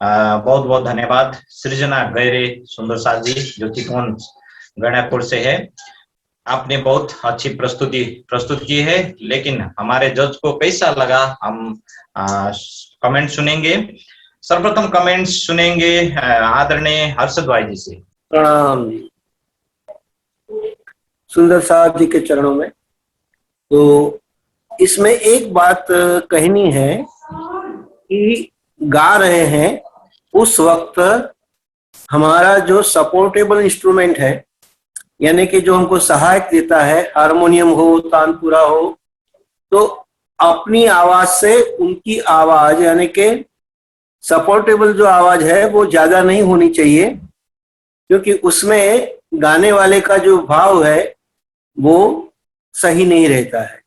बहुत बहुत धन्यवाद सृजना गैरे सुंदर साथ जी, जो चितवन गणेशपुर से है। आपने बहुत अच्छी प्रस्तुत की है, लेकिन हमारे जज को कैसा लगा हम कमेंट सुनेंगे। सर्वप्रथम कमेंट सुनेंगे आदरणीय हर्षद भाई जी से। प्रणाम जी सुंदर साहब जी के चरणों में। तो इसमें एक बात कहनी है कि गा रहे हैं उस वक्त हमारा जो सपोर्टेबल इंस्ट्रूमेंट है, यानी कि जो हमको सहायक देता है, हारमोनियम हो, तानपुरा हो, तो अपनी आवाज से उनकी आवाज यानी कि सपोर्टेबल जो आवाज है वो ज्यादा नहीं होनी चाहिए, क्योंकि उसमें गाने वाले का जो भाव है वो सही नहीं रहता है।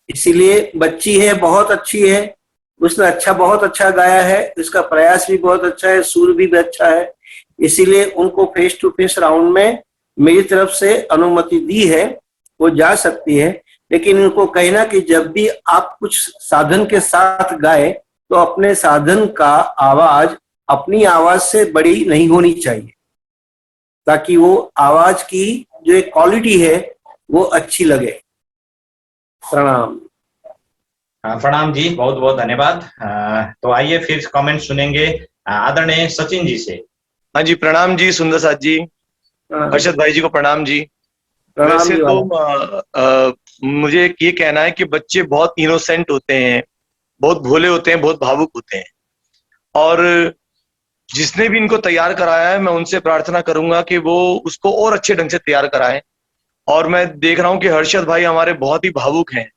इसीलिए बच्ची है, बहुत अच्छी है, उसने बहुत अच्छा गाया है, उसका प्रयास भी बहुत अच्छा है, सुर भी अच्छा है, इसीलिए उनको फेस टू फेस राउंड में मेरी तरफ से अनुमति दी है, वो जा सकती है। लेकिन उनको कहना कि जब भी आप कुछ साधन के साथ गाए तो अपने साधन का आवाज अपनी आवाज से बड़ी नहीं होनी चाहिए, ताकि वो आवाज की जो एक क्वालिटी है वो अच्छी लगे। प्रणाम। प्रणाम जी, बहुत बहुत धन्यवाद। तो आइए फिर कमेंट सुनेंगे आदरणीय सचिन जी से। हाँ जी, प्रणाम जी सुंदर साथ जी, हर्षद भाई जी को प्रणाम जी। वैसे तो मुझे ये कहना है कि बच्चे बहुत इनोसेंट होते हैं, बहुत भोले होते हैं, बहुत भावुक होते हैं, और जिसने भी इनको तैयार कराया है मैं उनसे प्रार्थना करूंगा कि वो उसको और अच्छे ढंग से तैयार कराएं। और मैं देख रहा हूं कि हर्षद भाई हमारे बहुत ही भावुक हैं,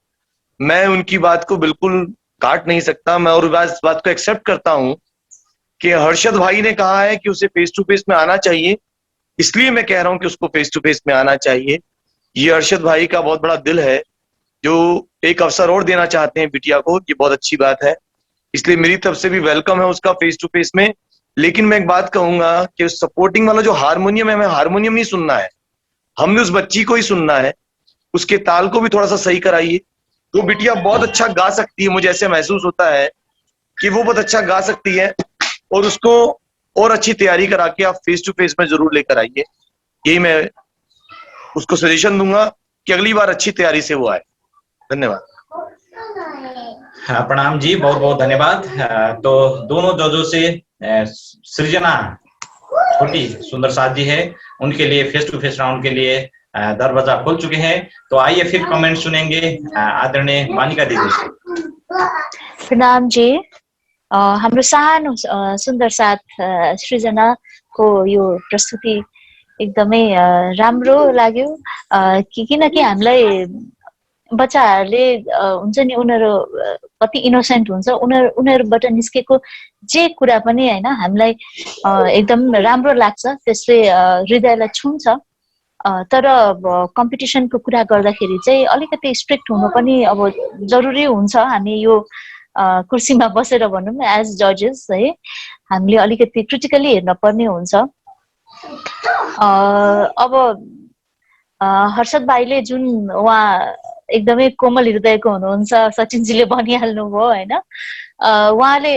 मैं उनकी बात को बिल्कुल काट नहीं सकता। मैं और इस बात को एक्सेप्ट करता हूं कि हर्षद भाई ने कहा है कि उसे फेस टू फेस में आना चाहिए, इसलिए मैं कह रहा हूं कि उसको फेस टू फेस में आना चाहिए। ये हर्षद भाई का बहुत बड़ा दिल है, जो एक अवसर और देना चाहते हैं बिटिया को, ये बहुत अच्छी बात है, इसलिए मेरी तरफ से भी वेलकम है उसका फेस टू फेस में। लेकिन मैं एक बात कहूंगा कि सपोर्टिंग वाला जो हारमोनियम है, हमें हारमोनियम नहीं सुनना है, हमने उस बच्ची को ही सुनना है, उसके ताल को भी थोड़ा सा सही कराइए। वो बिटिया बहुत अच्छा गा सकती है, मुझे ऐसे महसूस होता है कि वो बहुत अच्छा गा सकती है, और उसको और अच्छी तैयारी करा के आप फेस टू फेस में जरूर लेकर आइए। यही मैं उसको सजेशन दूंगा कि अगली बार अच्छी तैयारी से वो आए। धन्यवाद। प्रणाम जी, बहुत बहुत धन्यवाद। तो दोनों जजों से सृजना छोटी सुंदर साथ जी है, उनके लिए फेस टू फेस राउंड के लिए दरवाजा खोल चुके हैं। तो आइए फिर कमेंट सुनेंगे आदरणीय मानिका दीदी से। प्रणाम जी। हाम्रो सानो सुन्दर साथ सृजनाको यो प्रस्तुति एकदमै राम्रो लाग्यो, किनकि हामीलाई बच्चाहरूले हुन्छ नि, उनीहरू कति इनोसेन्ट हुन्छ, उनीहरूबाट निस्केको जे कुरा पनि हैन हामीलाई एकदम राम्रो लाग्छ, त्यसले हृदयलाई छुन्छ। तर कम्पिटिसनको कुरा गर्दाखेरि चाहिँ अलिकति स्ट्रिक्ट हुनु पनि अब जरुरी हुन्छ। हामी यो कुर्सीमा बसेर भनौँ न एज जजेस है, हामीले अलिकति क्रिटिकली हेर्न पर्ने हुन्छ। अब हर्षद भाइले जुन उहाँ एकदमै कोमल हृदयको हुनुहुन्छ, सचिनजीले भनिहाल्नु भयो हैन, उहाँले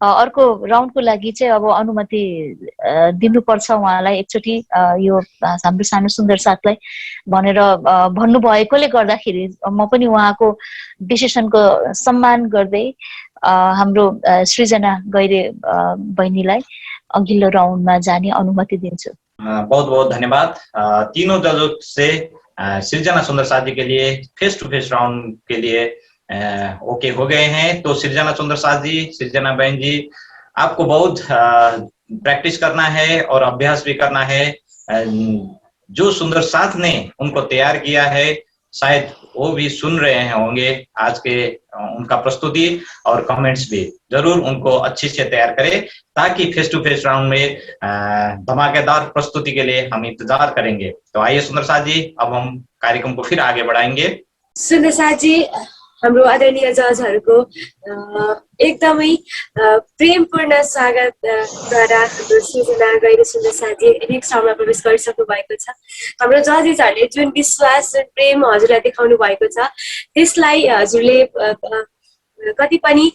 अर्को राउन्डको लागि चाहिँ अब अनुमति दिनुपर्छ उहाँलाई एकचोटि, यो हाम्रो सानो सुन्दर साथलाई भनेर भन्नुभएकोले गर्दाखेरि म पनि उहाँको डिसिसनको सम्मान गर्दै हाम्रो सृजना गैरे बहिनीलाई अघिल्लो राउन्डमा जाने अनुमति दिन्छु। बहुत बहुत धन्यवाद। तीनों जजों से सृजना सुंदर साथ जी के लिए फेस टू फेस राउंड के लिए ओके हो गए हैं। तो सृजना सुंदर साथ जी, सृजना बहन जी, आपको बहुत प्रैक्टिस करना है और अभ्यास भी करना है। जो सुंदर साथ ने उनको तैयार किया है, शायद वो भी सुन रहे होंगे आज के उनका प्रस्तुति और कमेंट्स भी, जरूर उनको अच्छे से तैयार करें, ताकि फेस टू फेस राउंड में धमाकेदार प्रस्तुति के लिए हम इंतजार करेंगे। तो आइए सुंदर साथ जी, अब हम कार्यक्रम को फिर आगे बढ़ाएंगे। सुंदर साथ जी, हाम्रो आदरणीय जजहरूको एकदमै प्रेमपूर्ण स्वागतद्वारा हाम्रो सृजना गैरे सुन्दर साथी नेक्स्ट राउन्डमा प्रवेश गरिसक्नु भएको छ। हाम्रो जजेसहरूले जुन विश्वास, जुन प्रेम हजुरलाई देखाउनु भएको छ, त्यसलाई हजुरले कति पनि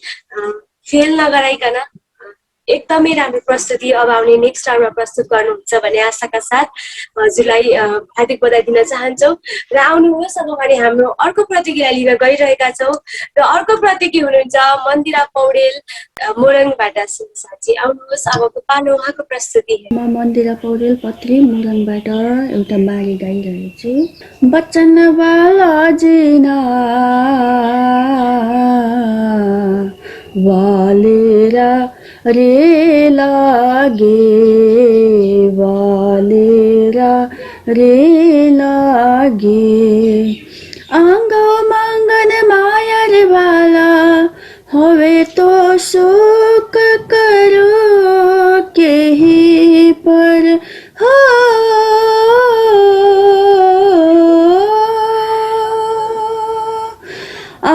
फेल नगराइकन एकदमै राम्रो प्रस्तुति अब आउने नेक्स्ट राउन्डमा प्रस्तुत गर्नुहुन्छ भन्ने आशाका साथ हजुरलाई हार्दिक बधाई दिन चाहन्छौँ र आउनुहोस् अब भने हाम्रो अर्को प्रतियोगिता लिन गइरहेका छौँ र अर्को प्रतियोगी हुनुहुन्छ मन्दिरा पौडेल मोरङबाट साथी आउनुहोस् अबको पालो उहाँको प्रस्तुति म मन्दिरा पौडेल पत्री मुरङबाट एउटा बारी गाइरहेछु। बच्चन वाला जिना वालेरा रे लागे वालेरा रे लागे आंगो मंगन माया रे वाला होवे तो सुख करो के ही पर हो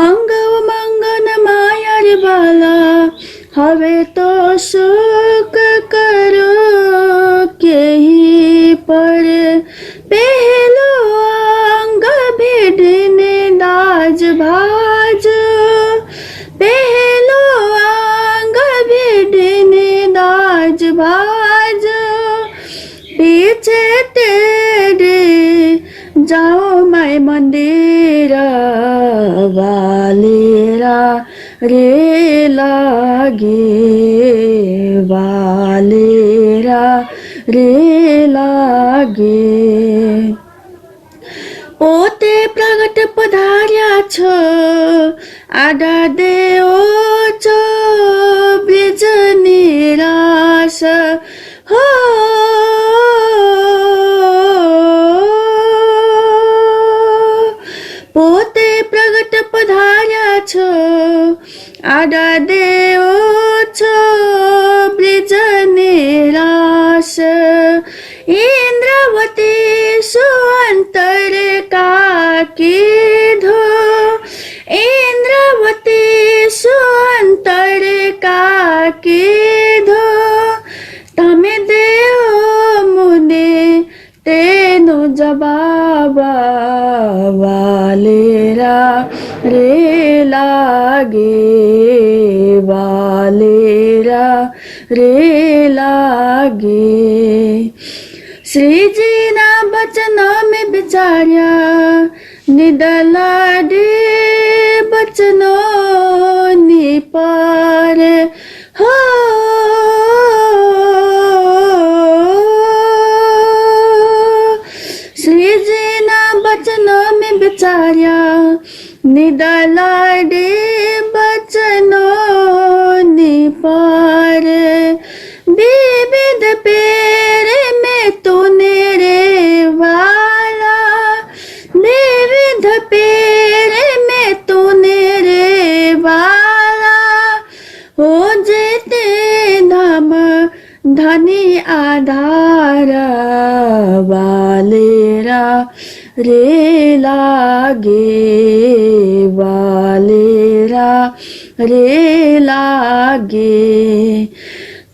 आंगो मंगन माया रे वाला हवे तो सुख करो के ही पर पहलो अंग भेड़ने लाज भाज पहलो अंग भेड़ने लाज भाज पीछे तेरे जाओ मैं मंदिर वालेरा रे लागे वालेरा रे लागे पोते प्रगट पधार्या छ आडा देओ छ ब्रिज निराश हो पोते प्रगट पधार्या छ आडा देओ छ ब्रिज निराश इंद्रावती सुअंतर काकी धो इंद्रावती सुअंतर काकी धो तमे देओ मुने तेनो जवाब वालेरा रे लागे वालेरा रे लागे श्री जी ना बचन में बिचार्या निदला डे बचन निपार हो श्री जी ना बचन में बिचार्या निदला डे बचन निपार विविध पेरे में तूने रे वाला विविध पेरे में तूने रे वाला हो जेते नाम धनी आधार वालेरा रे लागे वालेरा रे लागे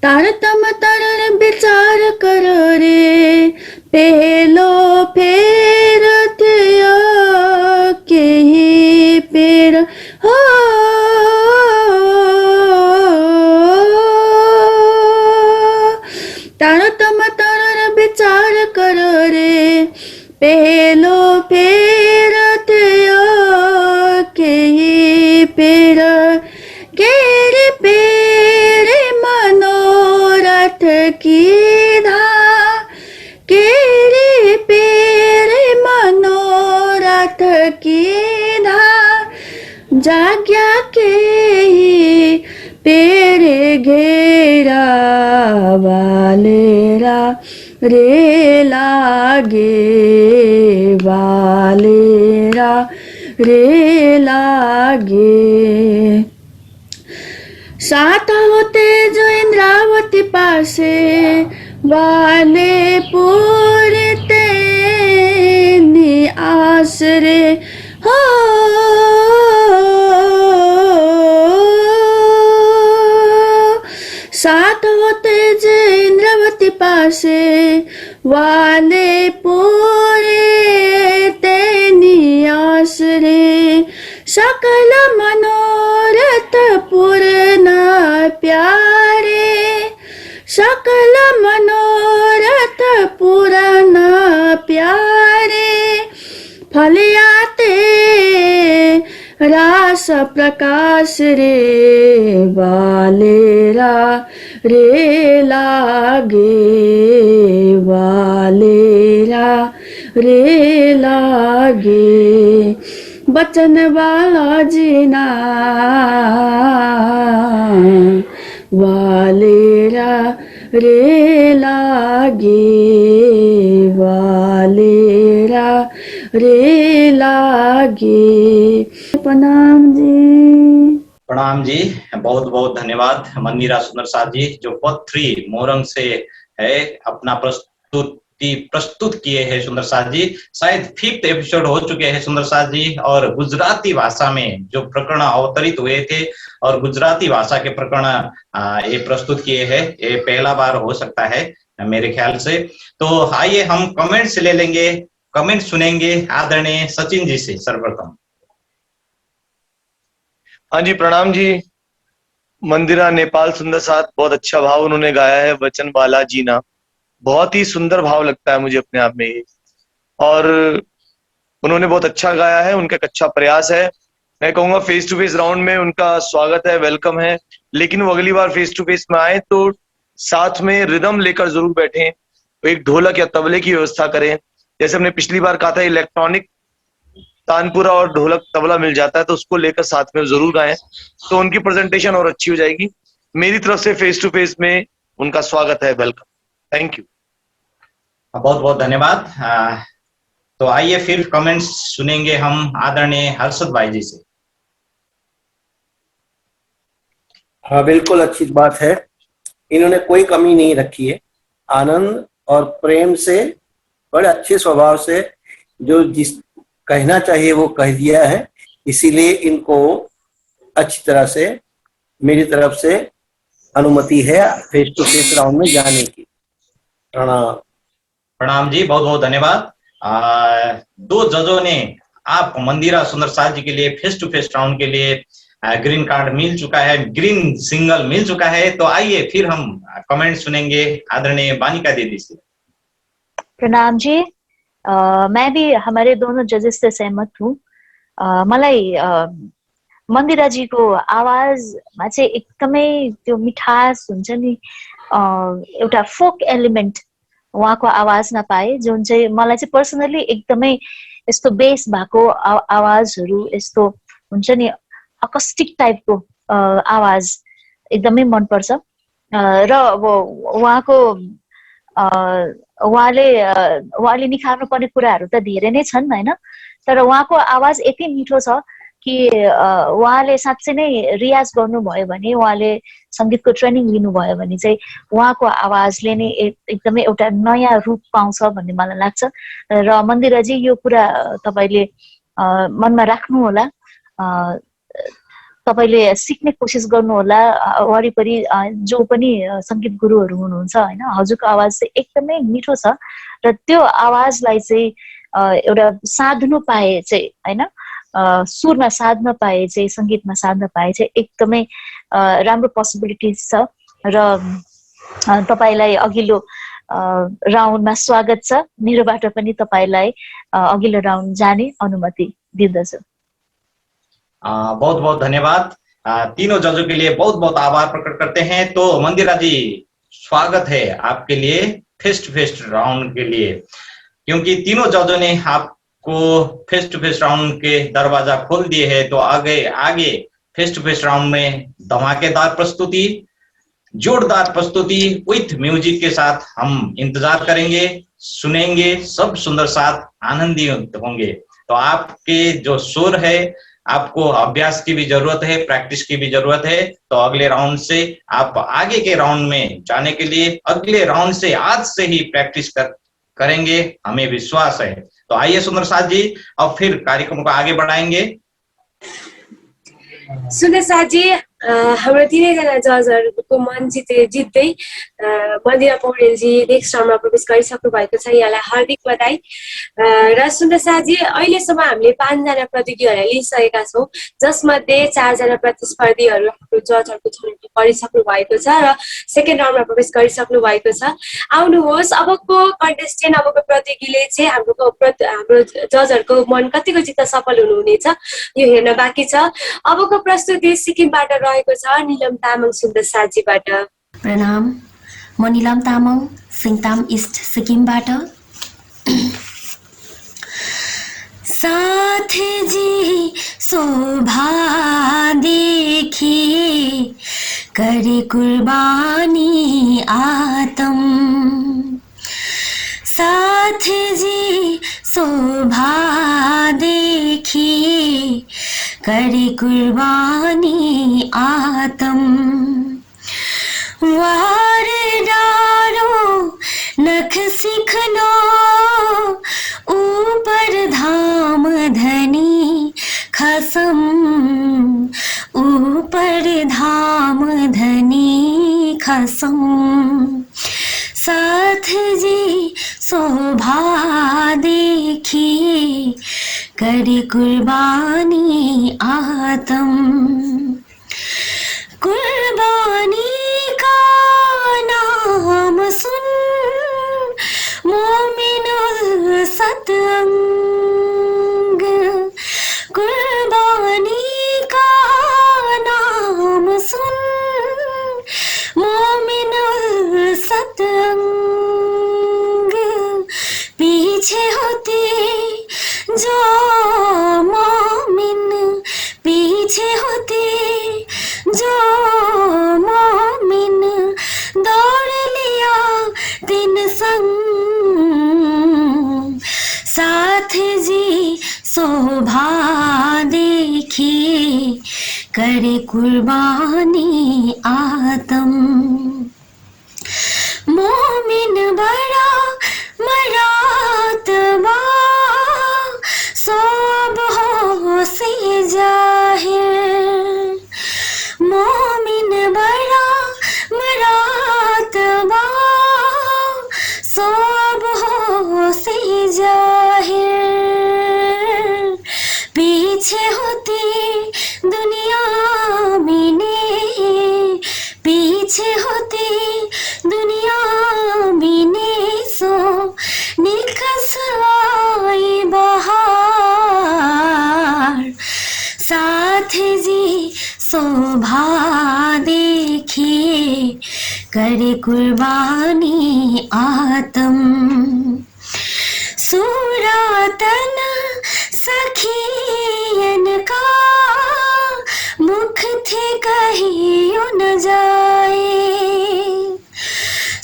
तारतम तरल विचार करो रे पहलो फेर थियो के ही पेर हो तारतम तरल विचार करो रे पहलो फेर थियो के ही पेर केरे पेरे मनोरथ की धा केरे पेरे मनोरथ की धा जाग्या के ही पेरे घेरा वालेरा रे लागे वालेरा रे लागे साथ होते जो इंद्रावती पासे वाले पूरते नि आसरे हो साथ होते जो इंद्रावती पासे वाले पूरे तेनी आसरे सकल मनोरथ पूर्ण सकल मनोरथ पूरन प्यारे फलियाते रास प्रकाश रे वालेरा रे लागे वालेरा रे लागे बचन वाला जीना वालेरा रे लागे वालेरा रे लागे। प्रणाम जी। प्रणाम जी, बहुत बहुत धन्यवाद मंदिरा सुंदर साथ जी, जो पद 3 मोरंग से है अपना प्रस्तुत किए हैं सुंदर साथ जी। शायद 5th एपिसोड हो चुके हैं सुंदर साथ जी, और गुजराती भाषा में जो प्रकरण अवतरित हुए थे और गुजराती भाषा के प्रकरण ये प्रस्तुत किए हैं, ये पहला बार हो सकता है मेरे ख्याल से। तो आइए हम कमेंट्स ले लेंगे, कमेंट सुनेंगे आदरणीय सचिन जी से सर्वप्रथम। हाँ जी, प्रणाम जी। मंदिरा नेपाल सुंदर साथ, बहुत अच्छा भाव उन्होंने गाया है, वचन वाला जीना। बहुत ही सुंदर भाव लगता है मुझे अपने आप में ये, और उन्होंने बहुत अच्छा गाया है, उनका एक अच्छा प्रयास है। मैं कहूंगा फेस टू फेस राउंड में उनका स्वागत है, वेलकम है, लेकिन वो अगली बार फेस टू फेस में आए तो साथ में रिदम लेकर जरूर बैठें, एक ढोलक या तबले की व्यवस्था करें। जैसे हमने पिछली बार कहा था, इलेक्ट्रॉनिक तानपुरा और ढोलक तबला मिल जाता है, तो उसको लेकर साथ में जरूर गाएं, तो उनकी प्रेजेंटेशन और अच्छी हो जाएगी। मेरी तरफ से फेस टू फेस में उनका स्वागत है, वेलकम, थैंक यू। बहुत बहुत धन्यवाद। तो आइए फिर कमेंट्स सुनेंगे हम आदरणीय हर्षद भाई जी से। हाँ, बिल्कुल अच्छी बात है, इन्होंने कोई कमी नहीं रखी है, आनंद और प्रेम से, बड़े अच्छे स्वभाव से जो जिस कहना चाहिए वो कह दिया है, इसीलिए इनको अच्छी तरह से मेरी तरफ से अनुमति है फेस टू फेस राउंड में जाने की। प्रणाम। प्रणाम जी, बहुत बहुत धन्यवाद। 2 जजों ने आप मंदिरा सुंदर साथ जी के लिए फेस टू फेस राउंड के लिए ग्रीन कार्ड मिल चुका है, ग्रीन सिग्नल मिल चुका है। तो आइए फिर हम कमेंट सुनेंगे आदरणीय बानिका दीदी से। प्रणाम जी। मैं भी हमारे दोनों जजेस से सहमत हूँ। मलाई मन्दिराजीको आवाजमा चाहिँ एकदमै त्यो मिठास हुन्छ नि, एउटा फोक एलिमेन्ट उहाँको आवाजमा पाए, जुन चाहिँ मलाई चाहिँ पर्सनली एकदमै यस्तो बेस भएको आवाजहरू, यस्तो हुन्छ नि अकस्टिक टाइपको आवाज एकदमै मनपर्छ। र अब उहाँको उहाँले निखार्नु पर्ने कुराहरू त धेरै नै छन् हैन, तर उहाँको आवाज यति मिठो छ कि उहाँले साँच्चै नै रियाज गर्नुभयो भने, उहाँले संगीतको ट्रेनिङ लिनुभयो भने चाहिँ उहाँको आवाजले नै एकदमै एउटा नयाँ रूप पाउँछ भन्ने मलाई लाग्छ। र मन्दिराजी, यो कुरा तपाईले मनमा राख्नु होला, तपाईले सिक्ने कोसिस गर्नु होला। वरिपरि जो पनि संगीत गुरुहरू हुनुहुन्छ हैन, हजुरको आवाज चाहिँ एकदमै मिठो छ, र त्यो आवाजलाई चाहिँ एउटा साध्नु पाए चाहिँ हैन, सुरमा साध्न पाए चाहिँ, संगीतमा साध्न पाए चाहिँ एकदमै राम्रो पोसिबिलिटिज छ। र तपाईलाई अघिल्लो राउन्डमा स्वागत छ, मेरोबाट पनि तपाईलाई अघिल्लो राउन्ड जाने अनुमति दिँदछु। बहुत बहुत धन्यवाद। तीनों जजों के लिए बहुत बहुत आभार प्रकट करते हैं। तो मंदिरा जी, स्वागत है आपके लिए फेस टू फेस राउंड के लिए, क्योंकि तीनों जजों ने आपको फेस टू फेस राउंड के दरवाजा खोल दिए हैं। तो आगे फेस टू फेस राउंड में धमाकेदार प्रस्तुति, जोरदार प्रस्तुति विथ म्यूजिक के साथ हम इंतजार करेंगे, सुनेंगे, सब सुंदर साथ आनंदित होंगे। तो आपके जो सुर है, आपको अभ्यास की भी जरूरत है, प्रैक्टिस की भी जरूरत है। तो अगले राउंड से आप आगे के राउंड में जाने के लिए अगले राउंड से आज से ही प्रैक्टिस करेंगे, हमें विश्वास है। तो आइए सुंदर साथ जी, अब फिर कार्यक्रम को आगे बढ़ाएंगे। सुंदर साथ जी, हाम्रो तिनैजना जजहरूको मन जित्दै मन्दिरा पौडेलजी नेक्स्ट राउन्डमा प्रवेश गरिसक्नु भएको छ। यहाँलाई हार्दिक बधाई। र सुन्दर शाहजी, अहिलेसम्म हामीले 5 जना प्रतियोगीहरूलाई लिइसकेका छौँ, जसमध्ये 4 जना प्रतिस्पर्धीहरू हाम्रो जजहरूको छनौटमा परिसक्नु भएको छ र सेकेन्ड राउन्डमा प्रवेश गरिसक्नु भएको छ। आउनुहोस्, अबको कन्टेस्टेन्ट, अबको प्रतियोगीले चाहिँ हाम्रो जजहरूको मन कतिको जित्न सफल हुनुहुनेछ यो हेर्न बाँकी छ। अबको प्रस्तुति सिक्किमबाट रहेको छ निलम तामाङ सुन्दर साजीबाट। प्रणाम, म निलम तामाङ सिङताम इस्ट सिक्किमबाट। साथजी शोभा देखिए करे कुर्बानी आतम, साथजी शोभा देखिए करे कुर्बानी आतम। वार डारो नख सिखलो ऊपर धाम धनी खसम, ऊपर धाम धनी खसम। साथ जी शोभा देखिए करे कुर्बानी आतम। कुर्बानी का नाम सुन मोमिनुल सतअंग, कुर्बानी का नाम सुन मोमिनुल सतअंग। पीछे होते जो मोमिन, पीछे होते जो मोमिन, दौड़ लिया दिन संग। साथ जी शोभा देखिए करे कुर्बानी आतम। मोमिन बड़ा मरातबा सब हो से जाहिर, मोमिन बड़ा मरातबा सब हो से जाहिर। पीछे होती दुनिया में, पीछे होती दुनिया में सो निकस आई बहार। साथ जी शोभा देखिए करे कुर्बानी आतम। सूरातन सखियन का मुख थे कहियो न जाए,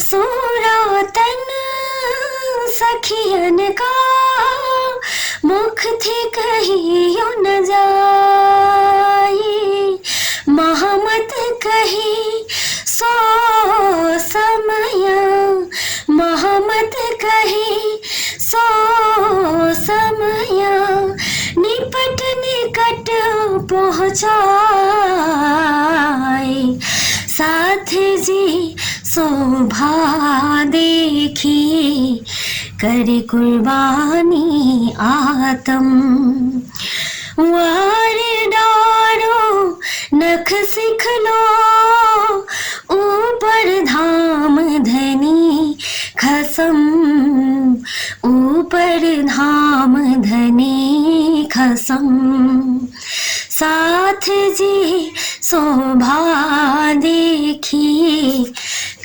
सूरातन सखियन का मुख थे कहियो न जाए। महमत कही सो समय, महमत कही सो समय, निपट निकट पहुँचाए। साथ जी शोभा देखिए करे कुर्बानी आतम। वार डारो नख सिखलो ऊपर धाम धनी खसम, ऊपर धाम धनी खसम। साथ जी शोभा देखिए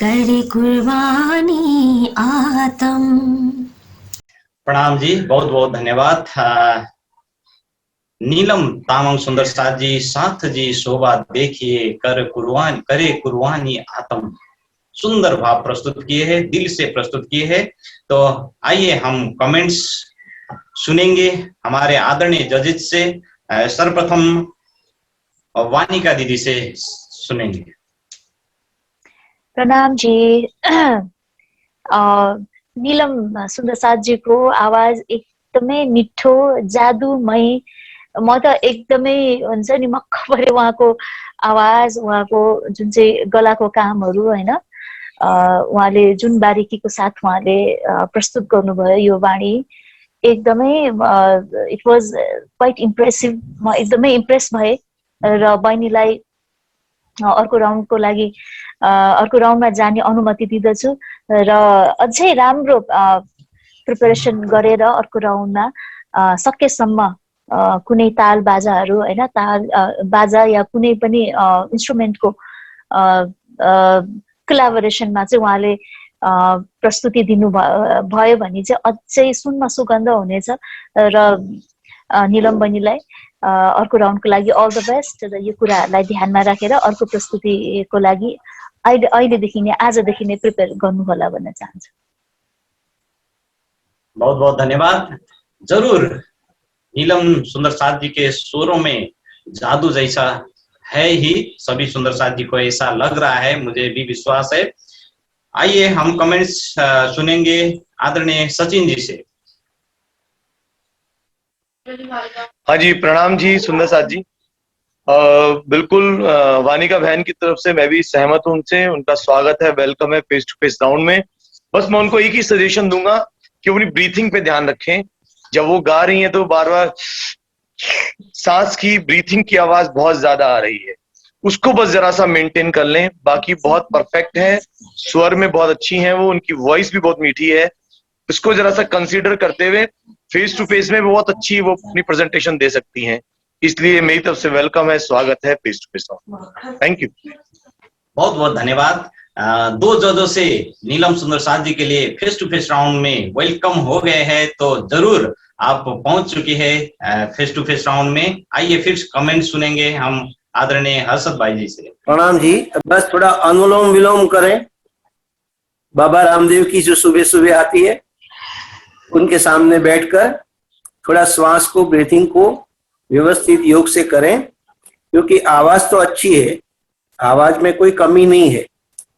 करे कुर्बानी आतम। प्रणाम जी, बहुत बहुत धन्यवाद। नीलम तामाङ सुन्दर साजी, साथ जी शोभा देखिए करे कुर्बानी आतम, सुंदर भाव प्रस्तुत किए हैं, दिल से प्रस्तुत किए हैं। तो आइए हम कमेंट्स सुनेंगे हमारे आदरणीय जजेस से। सर्वप्रथम वानिका दीदी से सुनेंगे। प्रणाम जी। नीलम सुन्दर साथ जी को आवाज एकदमै मिठो जादुमय म त एकदमै हुन्छ नि मक्क परे उहाँको आवाज, उहाँको जुन चाहिँ गलाको कामहरू होइन, उहाँले जुन बारिकीको साथ उहाँले प्रस्तुत गर्नुभयो यो वाणी, एकदमै इट वाज क्वाइट इम्प्रेसिभ। म एकदमै इम्प्रेस भएँ र बहिनीलाई अर्को राउन्डको लागि अर्को राउन्डमा जाने अनुमति दिँदछु र अझै राम्रो प्रिपरेसन गरेर अर्को राउन्डमा सकेसम्म कुनै ताल बाजाहरू होइन, ताल बाजा या कुनै पनि इन्स्ट्रुमेन्टको कोलाबोरेसनमा चाहिँ उहाँले प्रस्तुति दिनु भयो भने चाहिँ अझै सुनमा सुगन्ध हुनेछ। र निलम बहिनीलाई अर्को राउन्डको लागि अल द बेस्ट र यो कुराहरूलाई ध्यानमा राखेर अर्को प्रस्तुतिको लागि अहिलेदेखि नै, आजदेखि नै प्रिपेयर गर्नु होला भन्न चाहन्छु। बहुत बहुत धन्यवाद। जरूर नीलम सुंदर साथ जी के स्वरों में जादू जैसा है ही, सभी सुंदर साथ जी को ऐसा लग रहा है, मुझे भी विश्वास है। आइए हम कमेंट्स सुनेंगे आदरणीय सचिन जी से। हाँ जी, प्रणाम जी सुंदर साथ जी। बिल्कुल वानिका बहन की तरफ से मैं भी सहमत हूं उनसे, उनका स्वागत है, वेलकम है फेस टू फेस राउंड में। बस मैं उनको एक ही सजेशन दूंगा कि अपनी ब्रीथिंग पे ध्यान रखें। जब वो गा रही हैं तो बार बार सांस की, ब्रीथिंग की आवाज बहुत ज्यादा आ रही है, उसको बस जरा सा मेंटेन कर लें। बाकी बहुत परफेक्ट है, स्वर में बहुत अच्छी हैं वो, उनकी वॉइस भी बहुत मीठी है, इसको जरा सा कंसीडर करते हुए फेस टू फेस में बहुत अच्छी वो अपनी प्रेजेंटेशन दे सकती हैं। इसलिए मेरी तरफ से वेलकम है, स्वागत है face to face. Thank you, बहुत बहुत धन्यवाद। दो जजों से नीलम सुंदर साथ जी के लिए फेस टू फेस राउंड में वेलकम हो गए हैं, तो जरूर आप पहुंच चुकी है फेस टू फेस राउंड में। आइए फिर कमेंट सुनेंगे हम आदरणीय हर्षद भाई जी से। प्रणाम जी। बस थोड़ा अनुलोम विलोम करें, बाबा रामदेव की जो सुबह सुबह आती है, उनके सामने बैठकर थोड़ा श्वास को, ब्रीथिंग को व्यवस्थित योग से करें, क्योंकि आवाज तो अच्छी है, आवाज में कोई कमी नहीं है,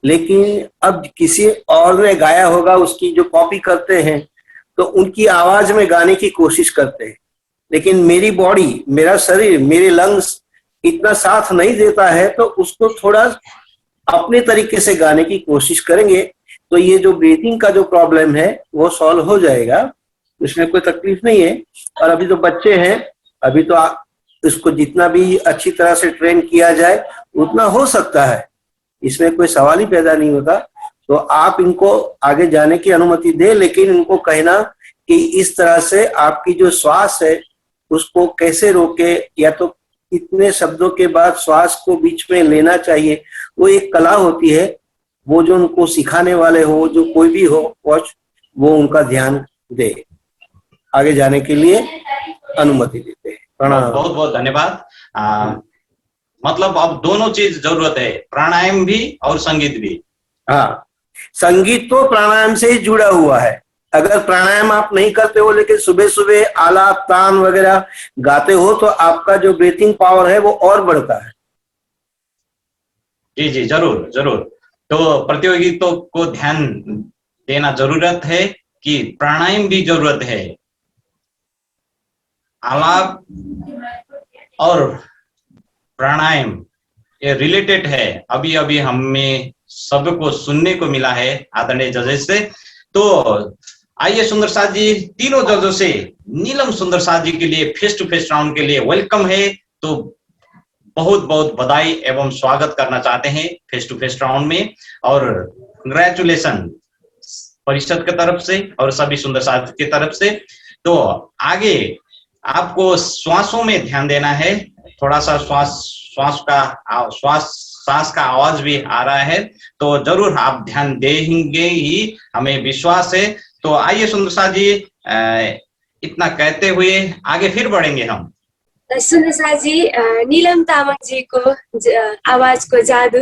लेकिन अब किसी और ने गाया होगा उसकी जो कॉपी करते हैं तो उनकी आवाज में गाने की कोशिश करते हैं, लेकिन मेरी बॉडी, मेरा शरीर, मेरे लंग्स इतना साथ नहीं देता है, तो उसको थोड़ा अपने तरीके से गाने की कोशिश करेंगे तो ये जो ब्रीथिंग का जो प्रॉब्लम है वो सॉल्व हो जाएगा, इसमें कोई तकलीफ नहीं है। और अभी तो बच्चे हैं, अभी तो इसको जितना भी अच्छी तरह से ट्रेन किया जाए उतना हो सकता है, इसमें कोई सवाल ही पैदा नहीं होता। तो आप इनको आगे जाने की अनुमति दें, लेकिन इनको कहना कि इस तरह से आपकी जो श्वास है उसको कैसे रोके, या तो इतने शब्दों के बाद श्वास को बीच में लेना चाहिए, वो एक कला होती है, वो जो उनको सिखाने वाले हो, जो कोई भी हो कोच, वो उनका ध्यान दे। आगे जाने के लिए अनुमति देते हैं। प्रणाम। बहुत बहुत धन्यवाद। मतलब अब दोनों चीज जरूरत है, प्राणायाम भी और संगीत भी। हाँ, संगीत तो प्राणायाम से ही जुड़ा हुआ है। अगर प्राणायाम आप नहीं करते हो लेकिन सुबह सुबह आलाप, तान वगैरह गाते हो तो आपका जो ब्रीथिंग पावर है वो और बढ़ता है। जी जी, जरूर जरूर। तो प्रतियोगिता को ध्यान देना जरूरत है कि प्राणायाम भी जरूरत है, आलाप और प्राणायाम ये रिलेटेड है। अभी अभी हमें सबको सुनने को मिला है आदरणीय जजेस से। तो आइए सुंदर साथ जी, तीनों जजों से नीलम सुंदर साथ जी के लिए फेस टू फेस राउंड के लिए वेलकम है, तो बहुत बहुत बधाई एवं स्वागत करना चाहते हैं फेस टू फेस राउंड में, और कंग्रेचुलेशन परिषद की तरफ से और सभी सुंदर साथ की तरफ से। तो आगे आपको श्वासों में ध्यान देना है, थोड़ा सा सांस का आवाज भी आ रहा है, तो जरूर आप ध्यान देंगे ही, हमें विश्वास है। तो आइए सुंदर साथ जी, इतना कहते हुए आगे फिर बढ़ेंगे हम। सुंदर साथ जी, नीलम तामाङ जीको आवाजको जादु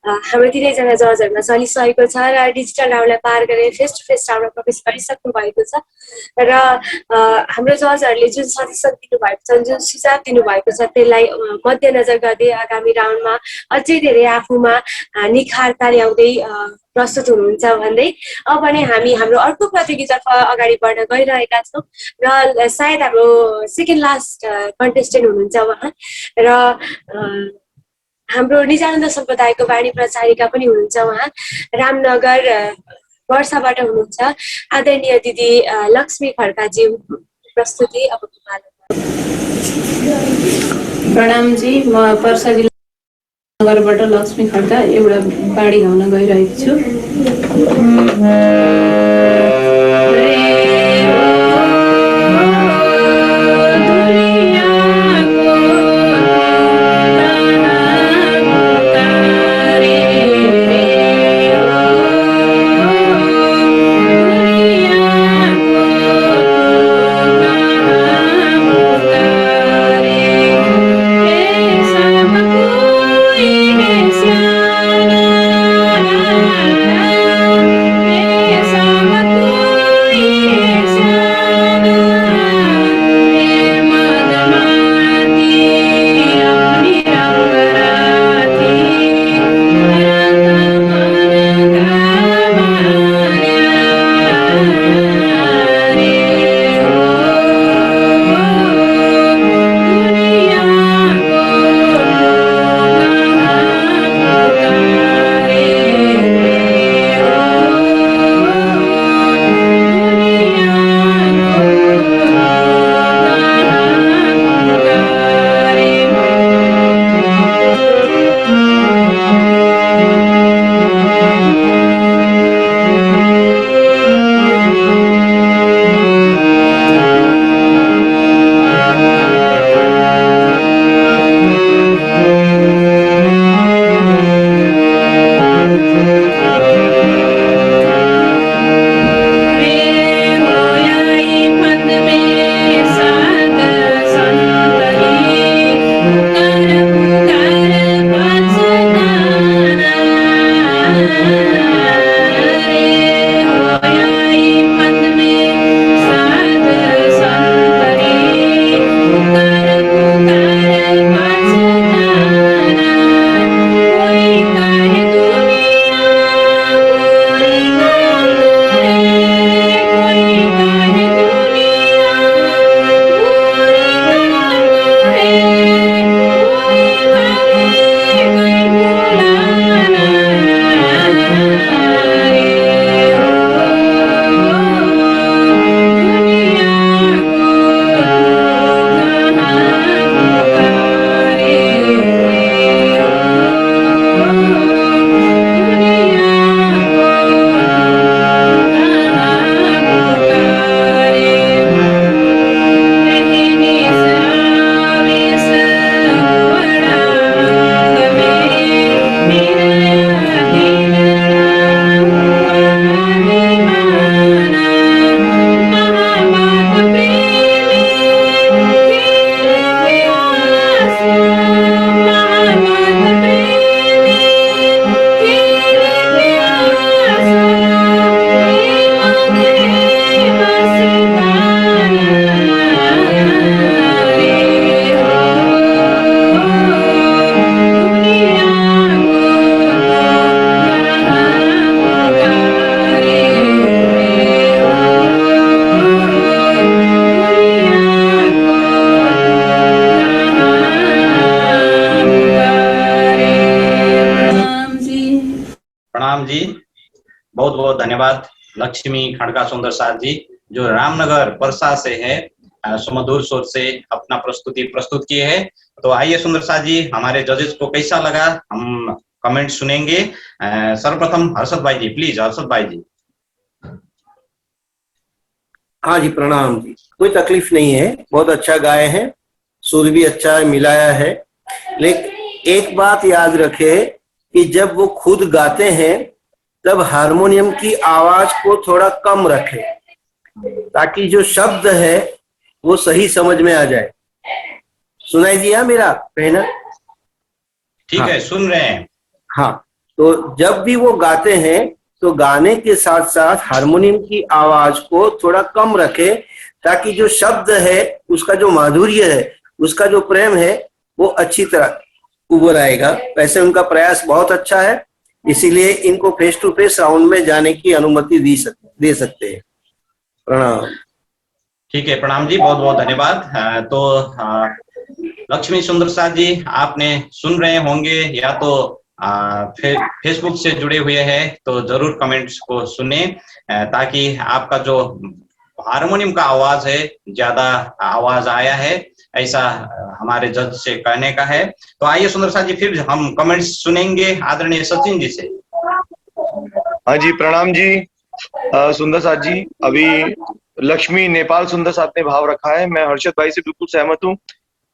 हाम्रो तिनैजना जजहरूमा चलिसकेको छ र डिजिटल राउन्डलाई पार गरेर फेस टु फेस राउन्डमा प्रवेश गरिसक्नु भएको छ र हाम्रो जजहरूले जुन सजेसन दिनुभएको छ, जुन सुझाव दिनुभएको छ, त्यसलाई मध्यनजर गर्दै आगामी राउन्डमा अझै धेरै आफूमा निखारता ल्याउँदै प्रस्तुत हुनुहुन्छ भन्दै अब भने हामी हाम्रो अर्को प्रतियोगितातर्फ अगाडि बढ्न गइरहेका छौँ र सायद हाम्रो सेकेन्ड लास्ट कन्टेस्टेन्ट हुनुहुन्छ उहाँ र हाम्रो निजानन्द सम्प्रदायको वाणी प्रचारिका पनि हुनुहुन्छ उहाँ रामनगर वर्षाबाट हुनुहुन्छ आदरणीय दिदी लक्ष्मी खड्काजी प्रस्तुति अब प्रणाम जी, म पर्सा जिल्ला नगरबाट लक्ष्मी खड्का एउटा बाणी गाउन गइरहेको छु। बहुत बहुत धन्यवाद लक्ष्मी खड़का सुंदर साथ जी जो रामनगर परसा से है, सुमधुर स्वर से अपना प्रस्तुति प्रस्तुत किए है। तो आइए सुंदर साथ जी, हमारे जजेस को कैसा लगा हम कमेंट सुनेंगे। सर्वप्रथम हर्षद भाई जी, प्लीज हर्षद भाई जी। हाँ जी, प्रणाम जी। कोई तकलीफ नहीं है, बहुत अच्छा गाए हैं, सुर भी अच्छा मिलाया है। लेकिन एक बात याद रखे कि जब वो खुद गाते हैं तब हारमोनियम की आवाज को थोड़ा कम रखे ताकि जो शब्द है वो सही समझ में आ जाए। सुनाई दिया मेरा कहना? ठीक है, सुन रहे हैं। हाँ, तो जब भी वो गाते हैं तो गाने के साथ साथ हारमोनियम की आवाज को थोड़ा कम रखे ताकि जो शब्द है उसका जो माधुर्य है, उसका जो प्रेम है वो अच्छी तरह उभर आएगा। वैसे उनका प्रयास बहुत अच्छा है, इसीलिए इनको फेस टू फेस राउंड में जाने की अनुमति दे सकते हैं। प्रणाम। ठीक है, प्रणाम जी, बहुत बहुत धन्यवाद। तो लक्ष्मी सुंदर साथ जी, आपने सुन रहे होंगे या तो फेसबुक से जुड़े हुए हैं तो जरूर कमेंट्स को सुने, ताकि आपका जो हारमोनियम का आवाज है ज्यादा आवाज आया है, ऐसा हमारे जज से कहने का है। तो आइए सुंदर साथ जी, फिर हम कमेंट्स सुनेंगे आदरणीय सचिन जी से। हाँ जी, प्रणाम जी सुंदर साथ जी। अभी लक्ष्मी नेपाल सुंदर साथ ने भाव रखा है, मैं हर्षद भाई से बिल्कुल सहमत हूँ।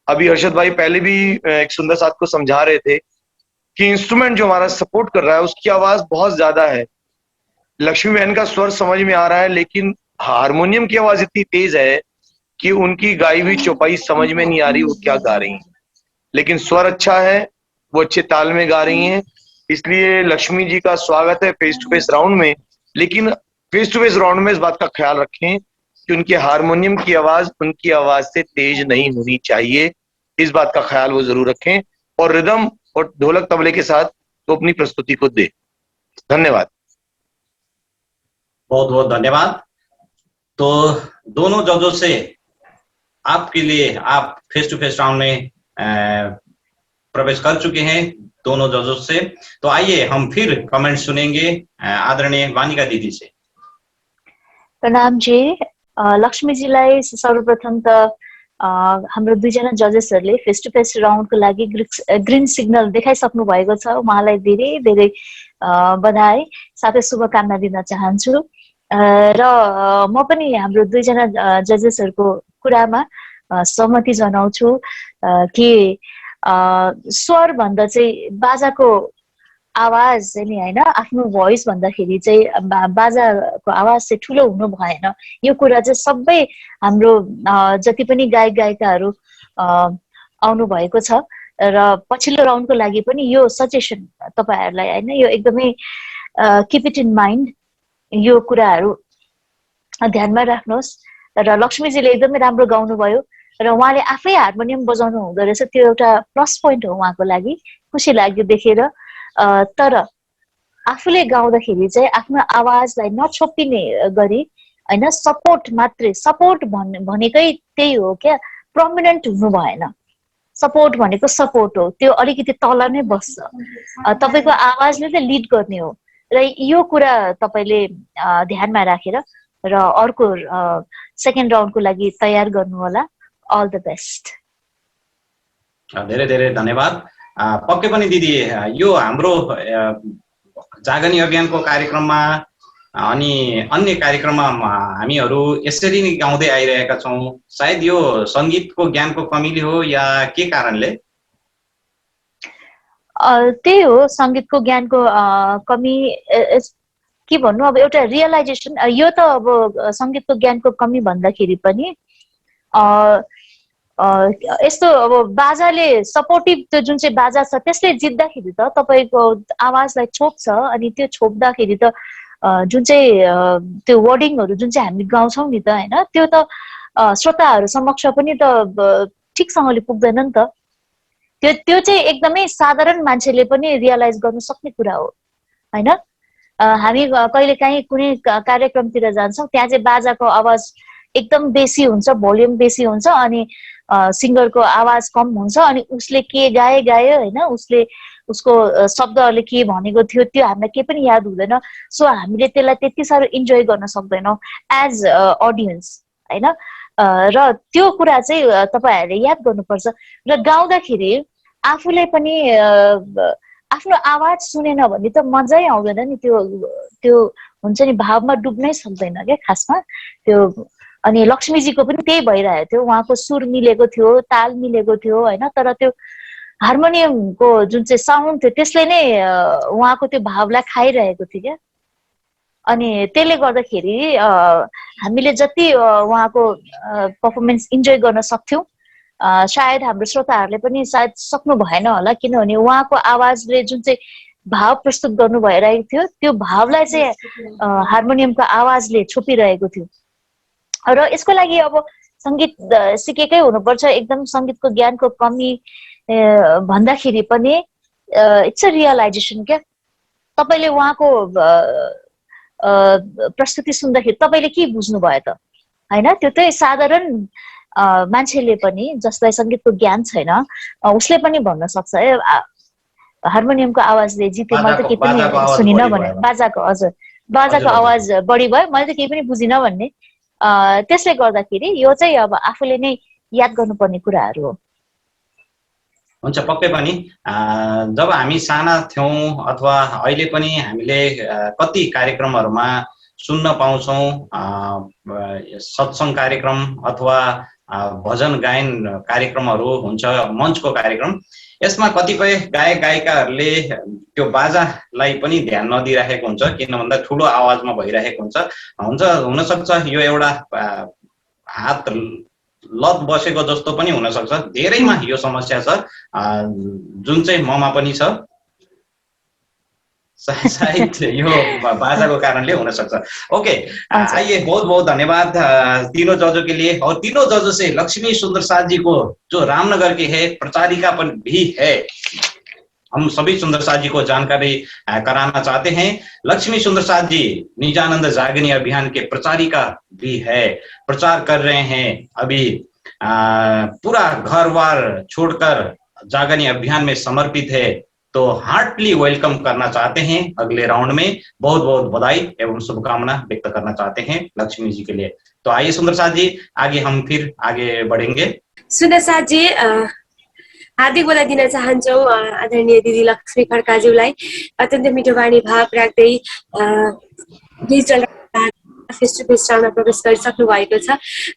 अभी हर्षद भाई पहले भी एक सुंदर साथ को समझा रहे थे कि इंस्ट्रूमेंट जो हमारा सपोर्ट कर रहा है उसकी आवाज बहुत ज्यादा है। लक्ष्मी बहन का स्वर समझ में आ रहा है, लेकिन हारमोनियम की आवाज इतनी तेज है कि उनकी गाई हुई चौपाई समझ में नहीं आ रही वो क्या गा रही हैं, लेकिन स्वर अच्छा है, वो अच्छे ताल में गा रही हैं। इसलिए लक्ष्मी जी का स्वागत है फेस टू फेस राउंड में। लेकिन फेस टू फेस राउंड में इस बात का ख्याल रखें कि उनके हारमोनियम की आवाज उनकी आवाज से तेज नहीं होनी चाहिए, इस बात का ख्याल वो जरूर रखें, और रिदम और ढोलक तबले के साथ वो अपनी प्रस्तुति को दे। धन्यवाद। बहुत बहुत धन्यवाद। तो दोनों जजों से आपके लिए, आप फेस टू फेस राउंड में प्रवेश कर चुके हैं दोनों जजों से। तो आइए हम फिर कमेंट सुनेंगे आदरणीय वानिका दीदी से। प्रणाम जी। लक्ष्मीजीलाई सर्वप्रथम त हाम्रो दुईजना जजेसहरूले फेस टु फेस राउन्डको लागि ग्रीन सिग्नल देखाइसक्नु भएको छ। उहाँलाई धेरै धेरै बधाई साथै शुभकामना दिन चाहन्छु। र म पनि हाम्रो दुईजना जजेसहरूको कुरामा सहमति जनाउँछु कि स्वर भन्दा चाहिँ बाजाको आवाज चाहिँ नि हैन, आफ्नो भोइस भन्दाखेरि चाहिँ बाजाको आवाज चाहिँ ठुलो हुनु भएन। यो कुरा चाहिँ सबै हाम्रो जति पनि गायक गायिकाहरू आउनु भएको छ र पछिल्लो राउन्डको लागि पनि यो सजेसन तपाईहरुलाई हैन, यो एकदमै किप इट इन माइन्ड, यो कुराहरू ध्यानमा राख्नुहोस्। र लक्ष्मीजीले एकदमै राम्रो गाउनुभयो र उहाँले आफै हार्मोनियम बजाउनु हुँदो रहेछ, त्यो एउटा प्लस पोइन्ट हो उहाँको लागि, खुसी लाग्यो देखेर। तर आफूले गाउँदाखेरि चाहिँ आफ्नो आवाजलाई नछोपिने गरी हैन, सपोर्ट मात्रै, सपोर्ट भनेकै त्यही हो क्या, प्रोमिनेन्ट हुनु भएन। सपोर्ट भनेको सपोर्ट हो, त्यो अलिकति तल नै बस्छ, तपाईको आवाजले त लिड गर्ने हो। र यो कुरा तपाईले ध्यानमा राखेर र अर्को सेकेन्ड राउन्डको लागि तयार गर्नु होला। All the best. धेरै धेरै धन्यवाद। पक्कै पनि दिदी, यो हाम्रो जागनी अभियानको कार्यक्रममा अनि अन्य कार्यक्रममा हामीहरू यसरी नै गाउँदै आइरहेका छौँ। सायद यो संगीतको ज्ञानको कमीले हो या के कारणले? त्यही हो, संगीतको ज्ञानको कमी के भन्नु, अब एउटा रियलाइजेसन। यो त अब संगीतको ज्ञानको कमी भन्दाखेरि पनि यस्तो अब बाजाले सपोर्टिभ, त्यो जुन चाहिँ बाजा छ त्यसले जित्दाखेरि त तपाईको आवाजलाई छोप्छ, अनि त्यो छोप्दाखेरि त जुन चाहिँ त्यो वर्डिङहरू जुन चाहिँ हामी गाउँछौँ नि त हैन, त्यो त श्रोताहरू समक्ष पनि त ठिकसँगले पुग्दैन नि त। त्यो चाहिँ एकदमै साधारण मान्छेले पनि रियलाइज गर्न सक्ने कुरा हो हैन। हामी कहिलेकाहीँ कुनै कार्यक्रमतिर जान्छौँ, त्यहाँ चाहिँ बाजाको आवाज एकदम बेसी हुन्छ, भोल्युम बेसी हुन्छ, अनि सिङ्गरको आवाज कम हुन्छ, अनि उसले के गायो हैन, उसको शब्दहरूले के भनेको थियो त्यो हामीलाई केही पनि याद हुँदैन। सो हामीले त्यसलाई त्यति साह्रो इन्जोय गर्न सक्दैनौँ एज अडियन्स हैन। र त्यो कुरा चाहिँ तपाईहरुले याद गर्नुपर्छ। र गाउँदाखेरि आफूले पनि आफ्नो आवाज सुनेन भने त मजै आउँदैन नि, त्यो हुन्छ नि, भावमा डुब्नै सक्दैन क्या खासमा त्यो। अनि लक्ष्मीजीको पनि त्यही भइरहेको थियो, उहाँको सुर मिलेको थियो, ताल मिलेको थियो हैन, तर त्यो हार्मोनियमको जुन चाहिँ साउन्ड थियो त्यसले नै उहाँको त्यो भावलाई खाइरहेको थियो क्या। अनि त्यसले गर्दाखेरि हामीले जति उहाँको पर्फर्मेन्स इन्जोय गर्न सक्थ्यौँ, सायद हाम्रो श्रोताहरूले पनि सायद सक्नु भएन होला, किनभने उहाँको आवाजले जुन चाहिँ भाव प्रस्तुत गर्नु भइरहेको थियो त्यो भावलाई चाहिँ हार्मोनियमको आवाजले छोपिरहेको थियो। र यसको लागि अब संगीत सिकेकै हुनुपर्छ। एकदम संगीतको ज्ञानको कमी भन्दाखेरि पनि इट्स अ रियलाइजेसन क्या। तपाईले उहाँको प्रस्तुति सुन्दाखेरि तपाईले के बुझ्नुभयो त हैन? त्यो चाहिँ साधारण मान्छेले पनि जसलाई संगीतको ज्ञान छैन उसले पनि भन्न सक्छ ए हार्मोनियमको आवाजले जिते मैले त केही पनि सुनिन भने बाजाको हजुर बाजाको आवाज बढी भयो मैले त केही पनि बुझिन भन्ने त्यसले गर्दाखेरि यो चाहिँ अब आफूले नै याद गर्नुपर्ने कुराहरू हो। हुन्छ पक्कै पनि जब हामी साना थियौं अथवा अहिले पनि हामीले कति कार्यक्रमहरुमा सुन्न पाउँछौं सत्संग कार्यक्रम अथवा भजन गायन कार्यक्रमहरु हुन्छ मञ्चको कार्यक्रम यसमा कतिपय गायक गायिकाहरूले त्यो बाजालाई पनि ध्यान नदिइराखेको हुन्छ किन भन्दा ठूलो आवाजमा भइरहेको हुन्छ हुन सक्छ यो एउटा हात लत बसेको जस्तो पनि हुन सक्छ धेरैमा यो समस्या छ जुन चाहिँ ममा पनि छ सायद यो बाजाको कारणले हुन सक्छ। ओके आइए बहुत बहुत धन्यवाद तीनों जजों के लिए और तीनों जजों से लक्ष्मी सुंदर साथ जी को जो रामनगर की है प्रचारिका भी है हम सभी सुंदर साथ जी को जानकारी कराना चाहते हैं। लक्ष्मी सुंदर साथ जी निजानंद जागनी अभियान के प्रचारिका भी है प्रचार कर रहे हैं अभी पूरा घर बार छोड़कर जागनी अभियान में समर्पित है तो हार्टली वेलकम करना चाहते हैं अगले राउंड में बहुत बहुत बधाई एवं शुभकामना व्यक्त करना चाहते हैं लक्ष्मी जी के लिए। तो आइए सुंदर साथ जी आगे हम फिर आगे बढ़ेंगे। सुंदर साथ जी हार्दिक बधाई दिन चाहन्छौं आदरणीय दिदी लक्ष्मी खड्काज्यूलाई अत्यन्तै मिठो बानी भाव राख्दै डिजिटल फेस टु फेस राउन्डमा प्रवेश गरिसक्नु भएको छ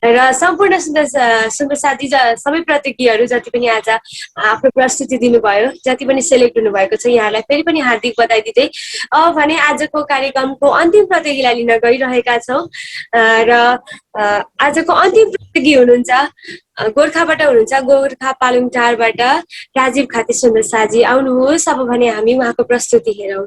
र सम्पूर्ण सुन्दर साथी सबै प्रतियोगीहरू जति पनि आज आफ्नो प्रस्तुति दिनुभयो जति पनि सेलेक्ट हुनुभएको छ यहाँलाई फेरि पनि हार्दिक बधाई दिँदै भने आजको कार्यक्रमको अन्तिम प्रतियोगीलाई लिन गइरहेका छौं र आजको अन्तिम प्रतियोगी हुनुहुन्छ गोर्खाबाट हुनुहुन्छ गोर्खा पालुङटारबाट राजीव खाती सुन्दर साजी आउनुहोस् अब भने हामी उहाँको प्रस्तुति हेरौं।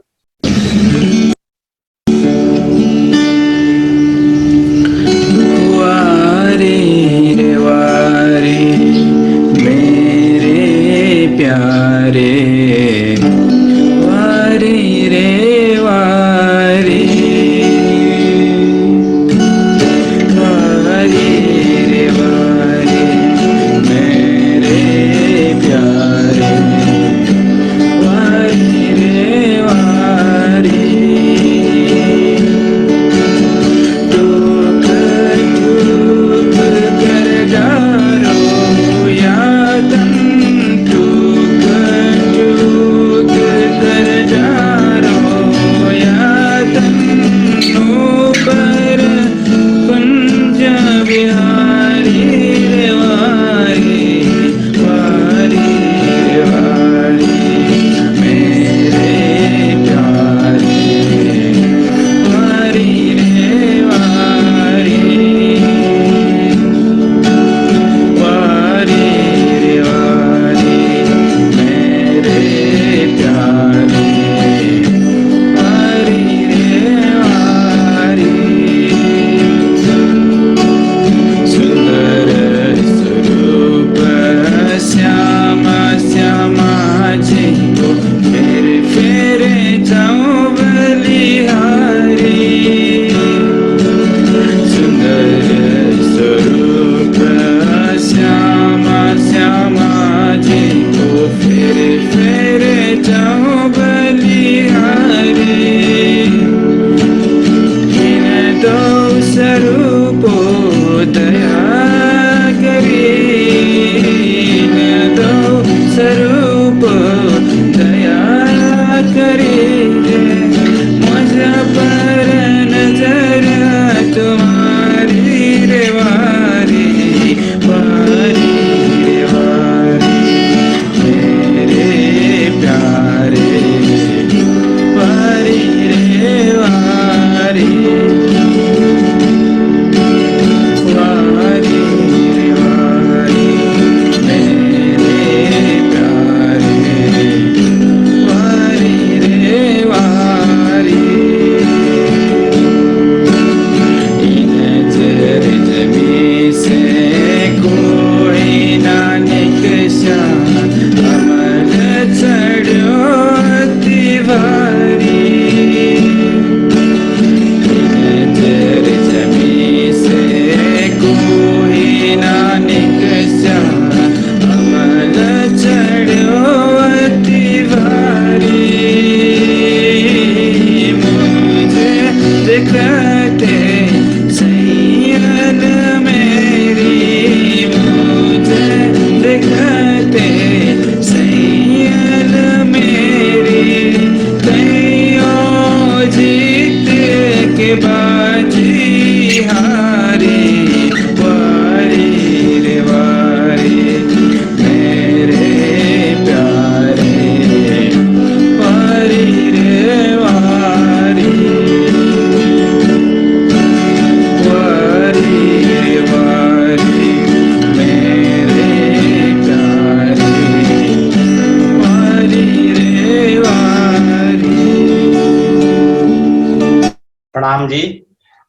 प्रणाम जी।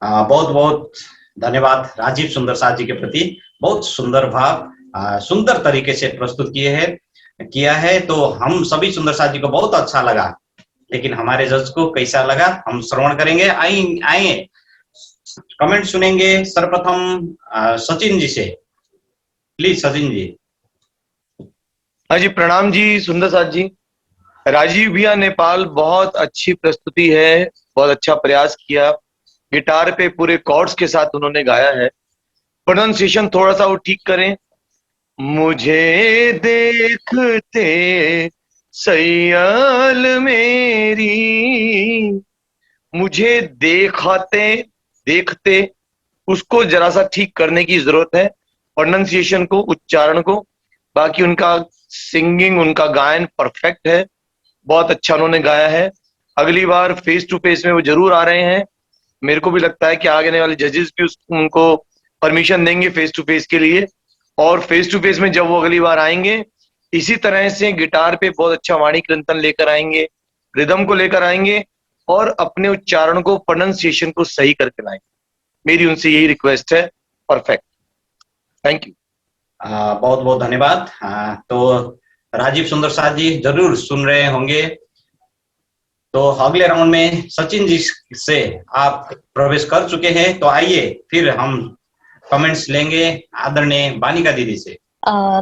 बहुत बहुत धन्यवाद राजीव सुंदर साथ जी के प्रति। बहुत सुंदर भाव सुंदर तरीके से प्रस्तुत किया है। तो हम सभी सुंदर साथ जी को बहुत अच्छा लगा, लेकिन हमारे जज को कैसा लगा हम श्रवण करेंगे। आइए कमेंट सुनेंगे। सर्वप्रथम सचिन जी से, प्लीज सचिन जी। हाँ जी, प्रणाम जी सुंदर साथ जी। राजीव भैया नेपाल, बहुत अच्छी प्रस्तुति है, बहुत अच्छा प्रयास किया। गिटार पे पूरे कॉर्ड्स के साथ उन्होंने गाया है। प्रोनाउंसिएशन थोड़ा सा वो ठीक करें। मुझे देखते सैयाल मेरी, मुझे देखते उसको जरा सा ठीक करने की जरूरत है, प्रोनाउंसिएशन को, उच्चारण को। बाकी उनका सिंगिंग, उनका गायन परफेक्ट है, बहुत अच्छा उन्होंने गाया है। अगली बार फेस टू फेस में वो जरूर आ रहे हैं। मेरे को भी लगता है कि आगे वाले जजेस भी उनको परमिशन देंगे फेस टू फेस के लिए। और फेस टू फेस में जब वो अगली बार आएंगे, इसी तरह से गिटार पे बहुत अच्छा वाणी कीर्तन लेकर आएंगे, रिदम को लेकर आएंगे और अपने उच्चारण को, प्रोनाउंसिएशन को सही करके लाएंगे। मेरी उनसे यही रिक्वेस्ट है। Perfect, thank you. बहुत बहुत धन्यवाद। तो राजीव सुंदर साथ जी जरूर सुन रहे होंगे। तो अगले राउंड में सचिन जी से आप प्रवेश कर चुके हैं, तो आइए फिर हम कमेंट्स लेंगे आदरणीय बानिका दीदी से।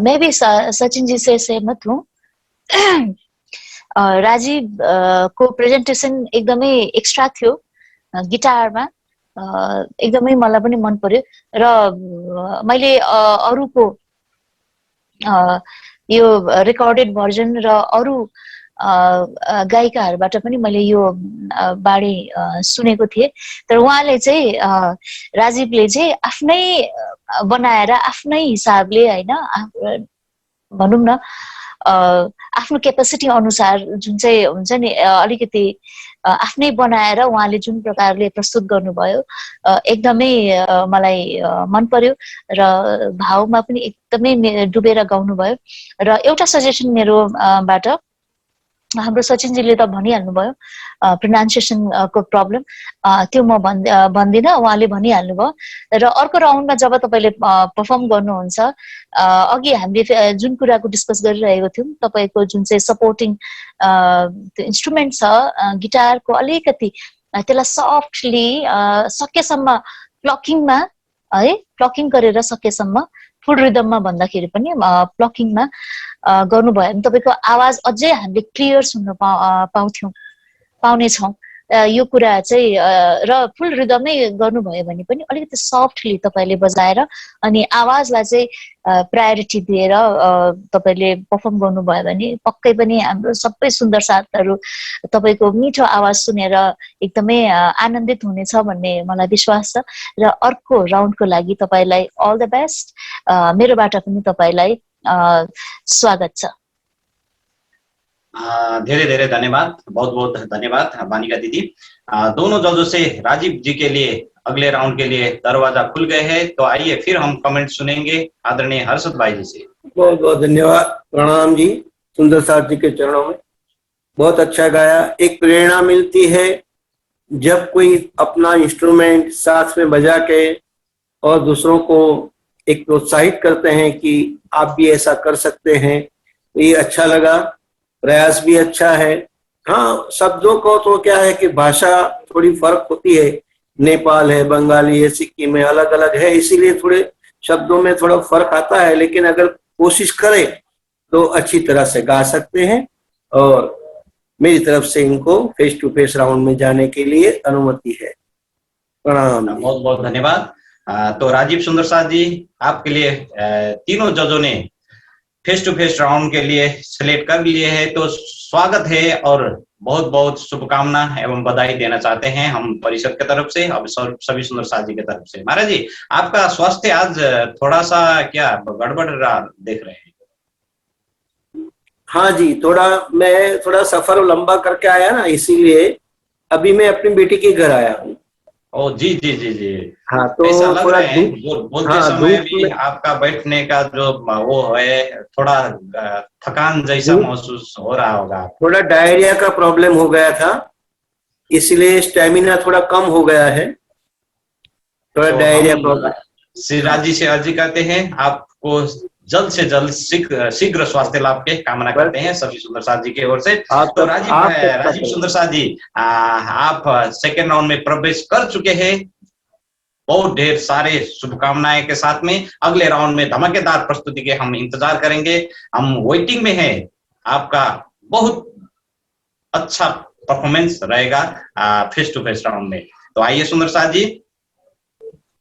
मैं भी सचिन जी से सहमत हूँ। राजीव को प्रेजेन्टेसन एकदमै एक्स्ट्रा थियो गिटारमा, एकदमै मलाई पनि मन पर्यो। र मैले अरूको यो रेकर्डेड भर्जन र अरू गायिकाहरूबाट पनि मैले यो बाणी सुनेको थिएँ। तर उहाँले चाहिँ राजीवले चाहिँ आफ्नै बनाएर आफ्नै हिसाबले, होइन, भनौँ न आफ्नो क्यापेसिटी अनुसार जुन चाहिँ हुन्छ नि, अलिकति आफ्नै बनाएर उहाँले जुन प्रकारले प्रस्तुत गर्नुभयो, एकदमै मलाई मन पर्यो र भावमा पनि एकदमै डुबेर गाउनुभयो। र एउटा सजेसन मेरो बाट, हाम्रो सचिनजीले त भनिहाल्नुभयो प्रोनाउन्सिएसन को प्रब्लम, त्यो म भन्दिनँ, उहाँले भनिहाल्नुभयो। र अर्को राउन्डमा जब तपाईँले पर्फर्म गर्नुहुन्छ, अघि हामीले जुन कुराको डिस्कस गरिरहेको थियौँ, तपाईँको जुन चाहिँ सपोर्टिङ त्यो इन्स्ट्रुमेन्ट छ गिटारको, अलिकति त्यसलाई सफ्टली सकेसम्म प्लकिङमा, है, प्लकिङ गरेर सकेसम्म फुल रिदममा भन्दाखेरि पनि प्लकिङमा गर्नुभयो भने तपाईँको आवाज अझै हामीले क्लियर सुन्न पाउनेछौँ। यो कुरा चाहिँ र फुल रिदमै गर्नुभयो भने पनि अलिकति सफ्टली तपाईँले बजाएर अनि आवाजलाई चाहिँ प्रायोरिटी दिएर तपाईँले पर्फर्म गर्नुभयो भने पक्कै पनि हाम्रो सबै सुन्दर साथहरू तपाईँको मिठो आवाज सुनेर एकदमै आनन्दित हुनेछ भन्ने मलाई विश्वास छ। र अर्को राउन्डको लागि तपाईँलाई अल द बेस्ट, मेरोबाट पनि तपाईँलाई स्वागत छ। धेरै धेरै धन्यवाद, बहुत बहुत धन्यवाद बानिका दीदी। दोनों जजों से राजीव जी के लिए अगले राउंड के लिए दरवाजा खुल गए हैं। तो आइए फिर हम कमेंट सुनेंगे आदरणीय हर्षद भाई जी से। बहुत बहुत धन्यवाद। प्रणाम जी सुंदर साथ जी के चरणों में। बहुत अच्छा गाया। एक प्रेरणा मिलती है जब कोई अपना इंस्ट्रूमेंट साथ में बजा के और दूसरों को एक प्रोत्साहित करते हैं कि आप भी ऐसा कर सकते हैं। तो ये अच्छा लगा, प्रयास भी अच्छा है। हाँ, शब्दों को तो क्या है कि भाषा थोड़ी फर्क होती है, नेपाल है, बंगाली है, सिक्किम है, अलग अलग है, इसीलिए थोड़े शब्दों में थोड़ा फर्क आता है। लेकिन अगर कोशिश करें तो अच्छी तरह से गा सकते हैं और मेरी तरफ से इनको फेस टू फेस राउंड में जाने के लिए अनुमति है। प्रणाम। बहुत बहुत धन्यवाद। तो राजीव सुंदर साथ जी, आपके लिए तीनों जजों ने फेस टू फेस राउंड के लिए सिलेक्ट कर लिए हैं, तो स्वागत है और बहुत बहुत शुभकामना एवं बधाई देना चाहते हैं हम परिषद की तरफ से, अब सभी सुंदर साथ जी की तरफ से। महाराज जी, आपका स्वास्थ्य आज थोड़ा सा क्या गड़बड़ देख रहे हैं? हाँ जी, मैं थोड़ा सफर लंबा करके आया ना, इसीलिए अभी मैं अपनी बेटी के घर आया हूँ। ओ जी जी जी जी। हाँ, तो ऐसा लग थोड़ा रहा है बोलते समय भी आपका बैठने का जो वो है, थोड़ा थकान जैसा महसूस हो रहा होगा। थोड़ा डायरिया का प्रॉब्लम हो गया था, इसलिए स्टेमिना थोड़ा कम हो गया है, थोड़ा तो डायरिया हम प्रॉब्लम। श्री राज जी से अर्जी करते हैं, आपको जल्द से जल्द शीघ्र स्वास्थ्य लाभ के कामना करते हैं सभी सुंदर साथ जी की ओर से। तो राजीव सुंदर साथ जी, आप सेकेंड राउंड में प्रवेश कर चुके हैं, बहुत ढेर सारे शुभकामनाएं के साथ में। अगले राउंड में धमाकेदार प्रस्तुति के हम इंतजार करेंगे, हम वेटिंग में हैं। आपका बहुत अच्छा परफॉर्मेंस रहेगा फेस टू फेस राउंड में। तो आइए सुंदर साथ जी,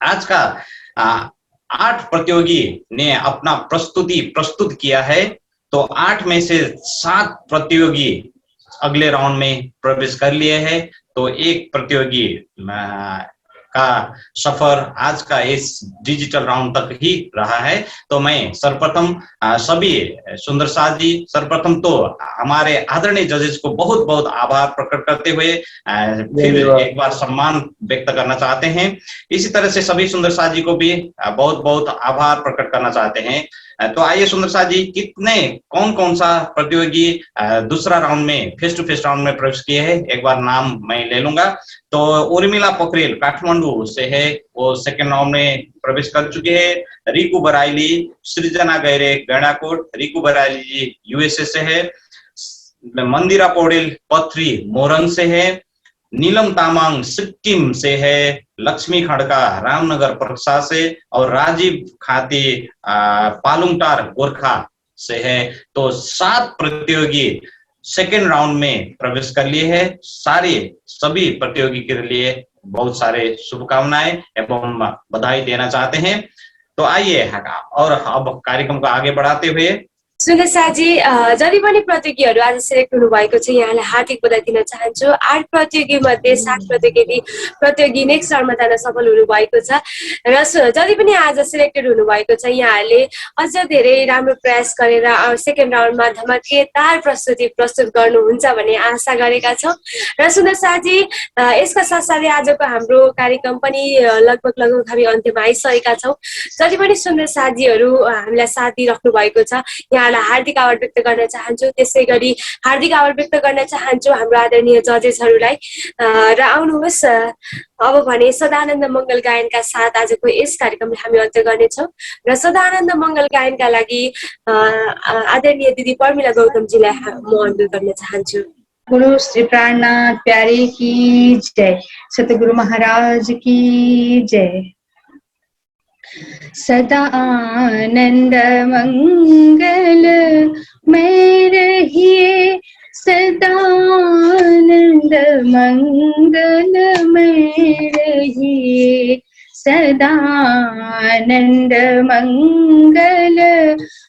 आज का 8 प्रतियोगी ने अपना प्रस्तुति प्रस्तुत किया है, तो 8 में से 7 प्रतियोगी अगले राउंड में प्रवेश कर लिए हैं। तो एक प्रतियोगी का सफर आज का इस डिजिटल राउंड तक ही रहा है। तो मैं सर्वप्रथम सभी सुंदर साथ जी, सर्वप्रथम तो हमारे आदरणीय जजेस को बहुत बहुत आभार प्रकट करते हुए फिर एक बार सम्मान व्यक्त करना चाहते हैं। इसी तरह से सभी सुंदर साथ जी को भी बहुत बहुत आभार प्रकट करना चाहते हैं। तो आइए सुंदर साथ जी, कौन कौन सा प्रतियोगी दूसरा राउंड में फेस टू फेस राउंड में प्रवेश किए हैं, एक बार नाम मैं ले लूंगा। तो उर्मिला पोखरेल काठमांडू से है, वो सेकेंड राउंड में प्रवेश कर चुके हैं। रिकू बराइली, सृजना गैरे गैंडाकोट, रिकू बराइली जी यूएसए से है। मंदिरा पौडेल पथरी मोरंग से है। नीलम तामांग सिक्किम से है। लक्ष्मी खड़का रामनगर परसा से, और राजीव खाती पालुंगटार गोरखा से है। तो 7 प्रतियोगी सेकेंड राउंड में प्रवेश कर लिए हैं। सभी प्रतियोगी के लिए बहुत सारे शुभकामनाएं एवं बधाई देना चाहते हैं। तो आइए और अब कार्यक्रम को आगे बढ़ाते हुए सुन्दर साजी, जति पनि प्रतियोगीहरू आज सिलेक्ट हुनुभएको छ, यहाँलाई हार्दिक बधाई दिन चाहन्छु। 8 प्रतियोगी मध्ये 7 प्रतियोगी नेक्स्ट राउन्डमा जान सफल हुनुभएको छ र जति पनि आज सिलेक्टेड हुनुभएको छ, यहाँहरूले अझ धेरै राम्रो प्रयास गरेर सेकेन्ड राउन्डमा धमाकेदार प्रस्तुति प्रस्तुत गर्नुहुन्छ भन्ने आशा गरेका छौँ। र सुन्दर साजी, यसका साथसाथै आजको हाम्रो कार्यक्रम पनि लगभग हामी अन्त्यमा आइसकेका छौँ। जति पनि सुन्दर साजीहरू हामीलाई साथ दिइराख्नु भएको छ, हार्दिक आभार व्यक्त गर्न चाहन्छु। त्यसै गरी हार्दिक आभार व्यक्त गर्न चाहन्छु हाम्रो आदरणीय जजेसहरूलाई। र आउनुहोस्, अब भने सदानन्द मङ्गल गायनका साथ आजको यस कार्यक्रमलाई हामी अन्त्य गर्नेछौँ। र सदानन्द मङ्गल गायनका लागि आदरणीय दिदी पर्मिला गौतमजीलाई म अनुरोध गर्न चाहन्छु। गुरु श्री प्राणनाथ प्यारे की जय, सतगुरु महाराज की जय। सदा आनंद मंगल में रहिए, सदा आनंद मंगल में रहिए, सदा आनंद मंगल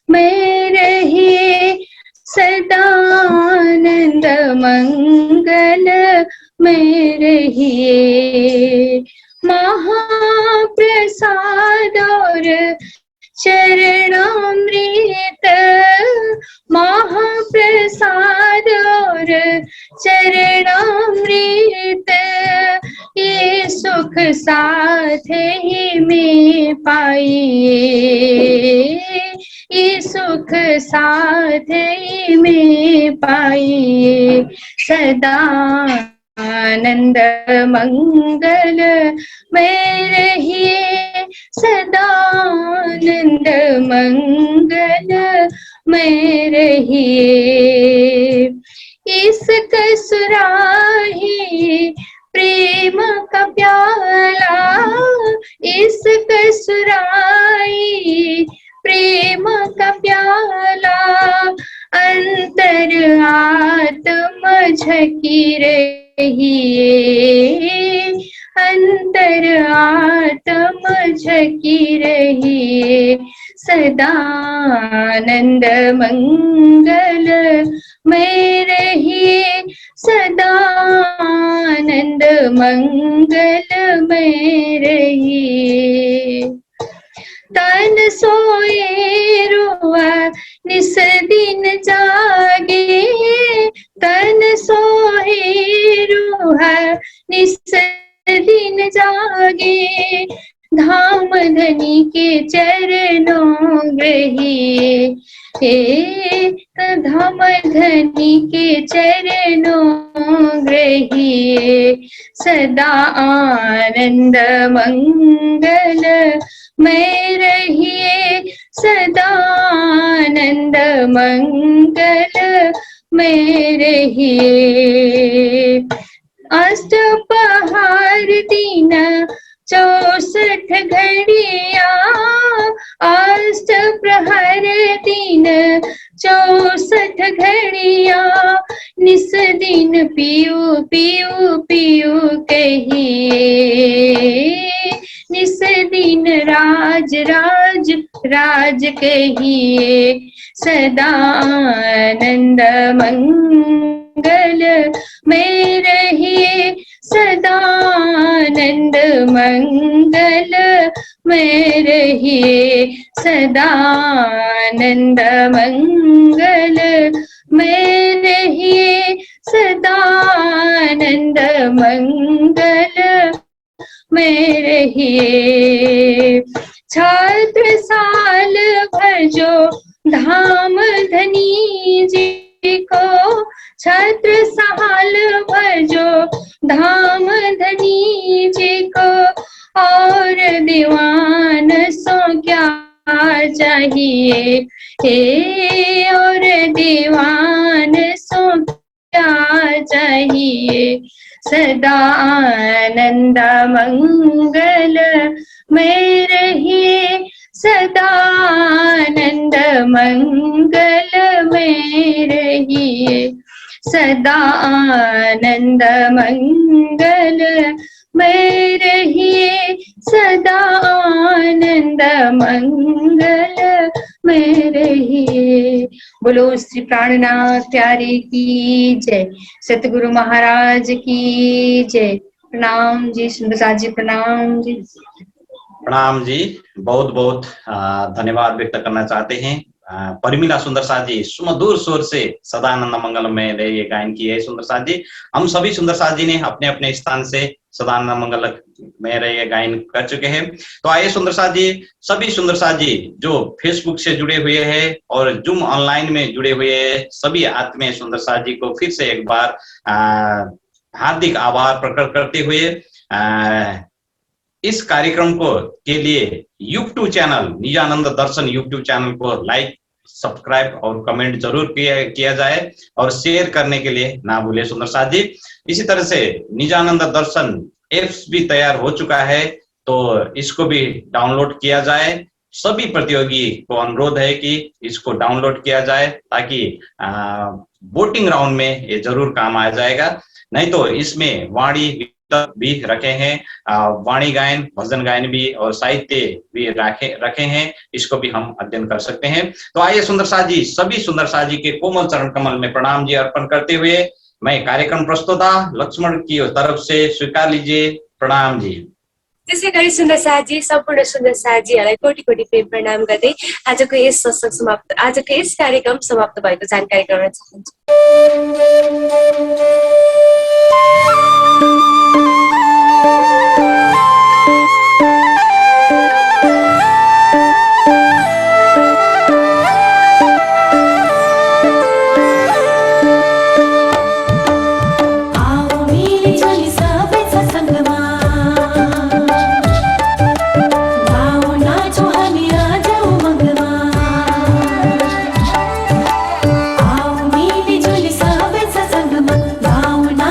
में रहिए, सदा आनंद मंगल में रहिए। महाप्रसाद और चरणामृत, महाप्रसाद और चरणामृत, ये सुख साथ ही में पाइए, ये सुख साथ ही में पाइए। सदा आनंद मंगल में रहिए, सदा आनंद मंगल में रहिए। इसक सुराही प्रेम का प्याला, इसक सुराही प्रेम का प्याला, अंतर आत्म झकी रहिए, अंतर आत्म झकी रहिए। सदा आनंद मंगल में रहिए, सदा आनंद मंगल में रहिए। तन सोए रुआ निस दिन जागे, तन सोए रुआ निस दिन जागे, धाम धनी के चरणों रहिए, धाम धनी के चरणों रहिए। रहिए सदा आनंद मंगल में रहिए सदा आनंद मंगल में रहिए। अष्टपहर दिन 64 घड़िया अष्ट प्रहर दिन 64 घड़िया निस दिन पियू पियू पियू कहिए निस दिन राज राज राज कहिए सदा आनंद मंगल में रहिए सदा आनंद मंगल में रहिए सदा आनंद मंगल में रहिए सदा आनंद मंगल में रहिए। छात्र साल भर जो धाम धनी जी को छत्र साल भर जो धाम धनी जी को और दीवान सो क्या चाहिए हे और दीवान सो क्या चाहिए सदा आनंद मंगल में रहिए सदा आनंद मंगल में रहिए सदा आनंद मंगल में रहिए सदा आनंद मंगल में रहिए। बोलो श्री प्राणनाथ प्यारे की जय, सतगुरु महाराज की जय। प्रणाम जी सुंदरसा जी, प्रणाम जी। प्रणाम जी, बहुत बहुत धन्यवाद व्यक्त करना चाहते हैं। परिमिला सुंदरसा जी सुमधुर स्वर से सदानंद मंगल में रहिए गायन की है। सुंदरसा जी, हम सभी सुंदरसा जी ने अपने अपने स्थान से सदानंद मंगल में रहिए गायन कर चुके हैं। तो आइए सुंदरसा जी, सभी सुंदरसा जी जो फेसबुक से जुड़े हुए हैं और जूम ऑनलाइन में जुड़े हुए हैं, सभी आत्मीय सुंदरसा जी को फिर से एक बार हार्दिक आभार प्रकट करते हुए इस कार्यक्रम को के लिए यूट्यूब चैनल निजानंद दर्शन यूट्यूब चैनल को लाइक, सब्सक्राइब और कमेंट जरूर किया जाए और शेयर करने के लिए ना भूले सुंदरसा जी। इसी तरह से निजानंद दर्शन एप्स भी तैयार हो चुका है, तो इसको भी डाउनलोड किया जाए। सभी प्रतियोगी को अनुरोध है कि इसको डाउनलोड किया जाए ताकि वोटिंग राउंड में ये जरूर काम आ जाएगा। नहीं तो इसमें वाणी भी रखे हैं, वाणी गायन, भजन गायन भी और साहित्य भी रखे हैं, इसको भी हम अध्ययन कर सकते हैं। तो आइए सुंदरसा जी, सभी सुंदरसा जी के कोमल चरण कमल में प्रणाम जी अर्पण करते हुए मैं कार्यक्रम प्रस्तुता लक्ष्मण की तरफ से स्वीकार लीजिए। प्रणाम जी। त्यसै गरी सुन्दरसा जी, सम्पूर्ण सुन्दरसा जीहरूलाई कोटि कोटि प्रेम प्रणाम गर्दै आजको यस कार्यक्रम समाप्त भएको जानकारी गराउन चाहन्छु। भावना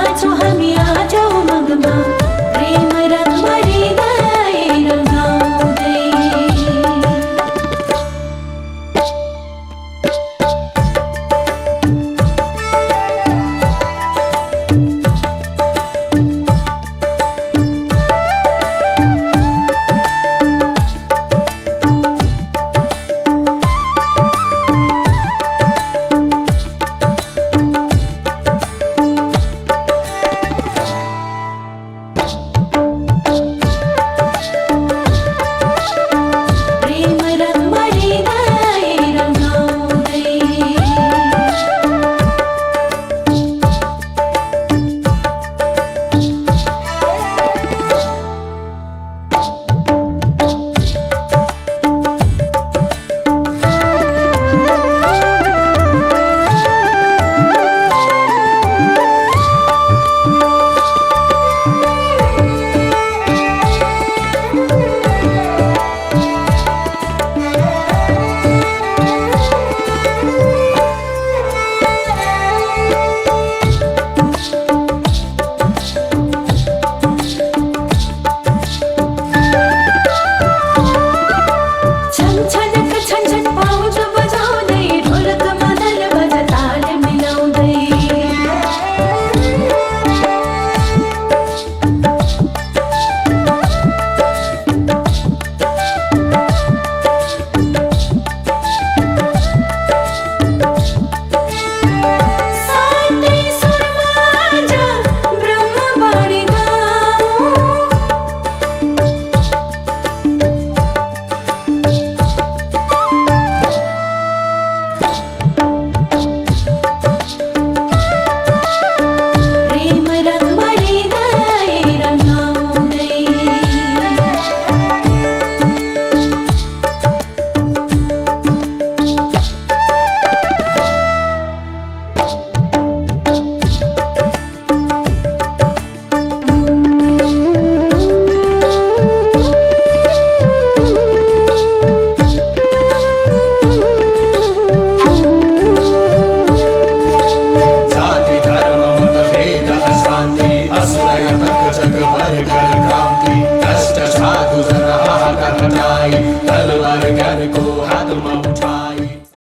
कर क्रांति कष्ट साधु जर हाहाकार मचाई तलवार ज्ञान को हाथ में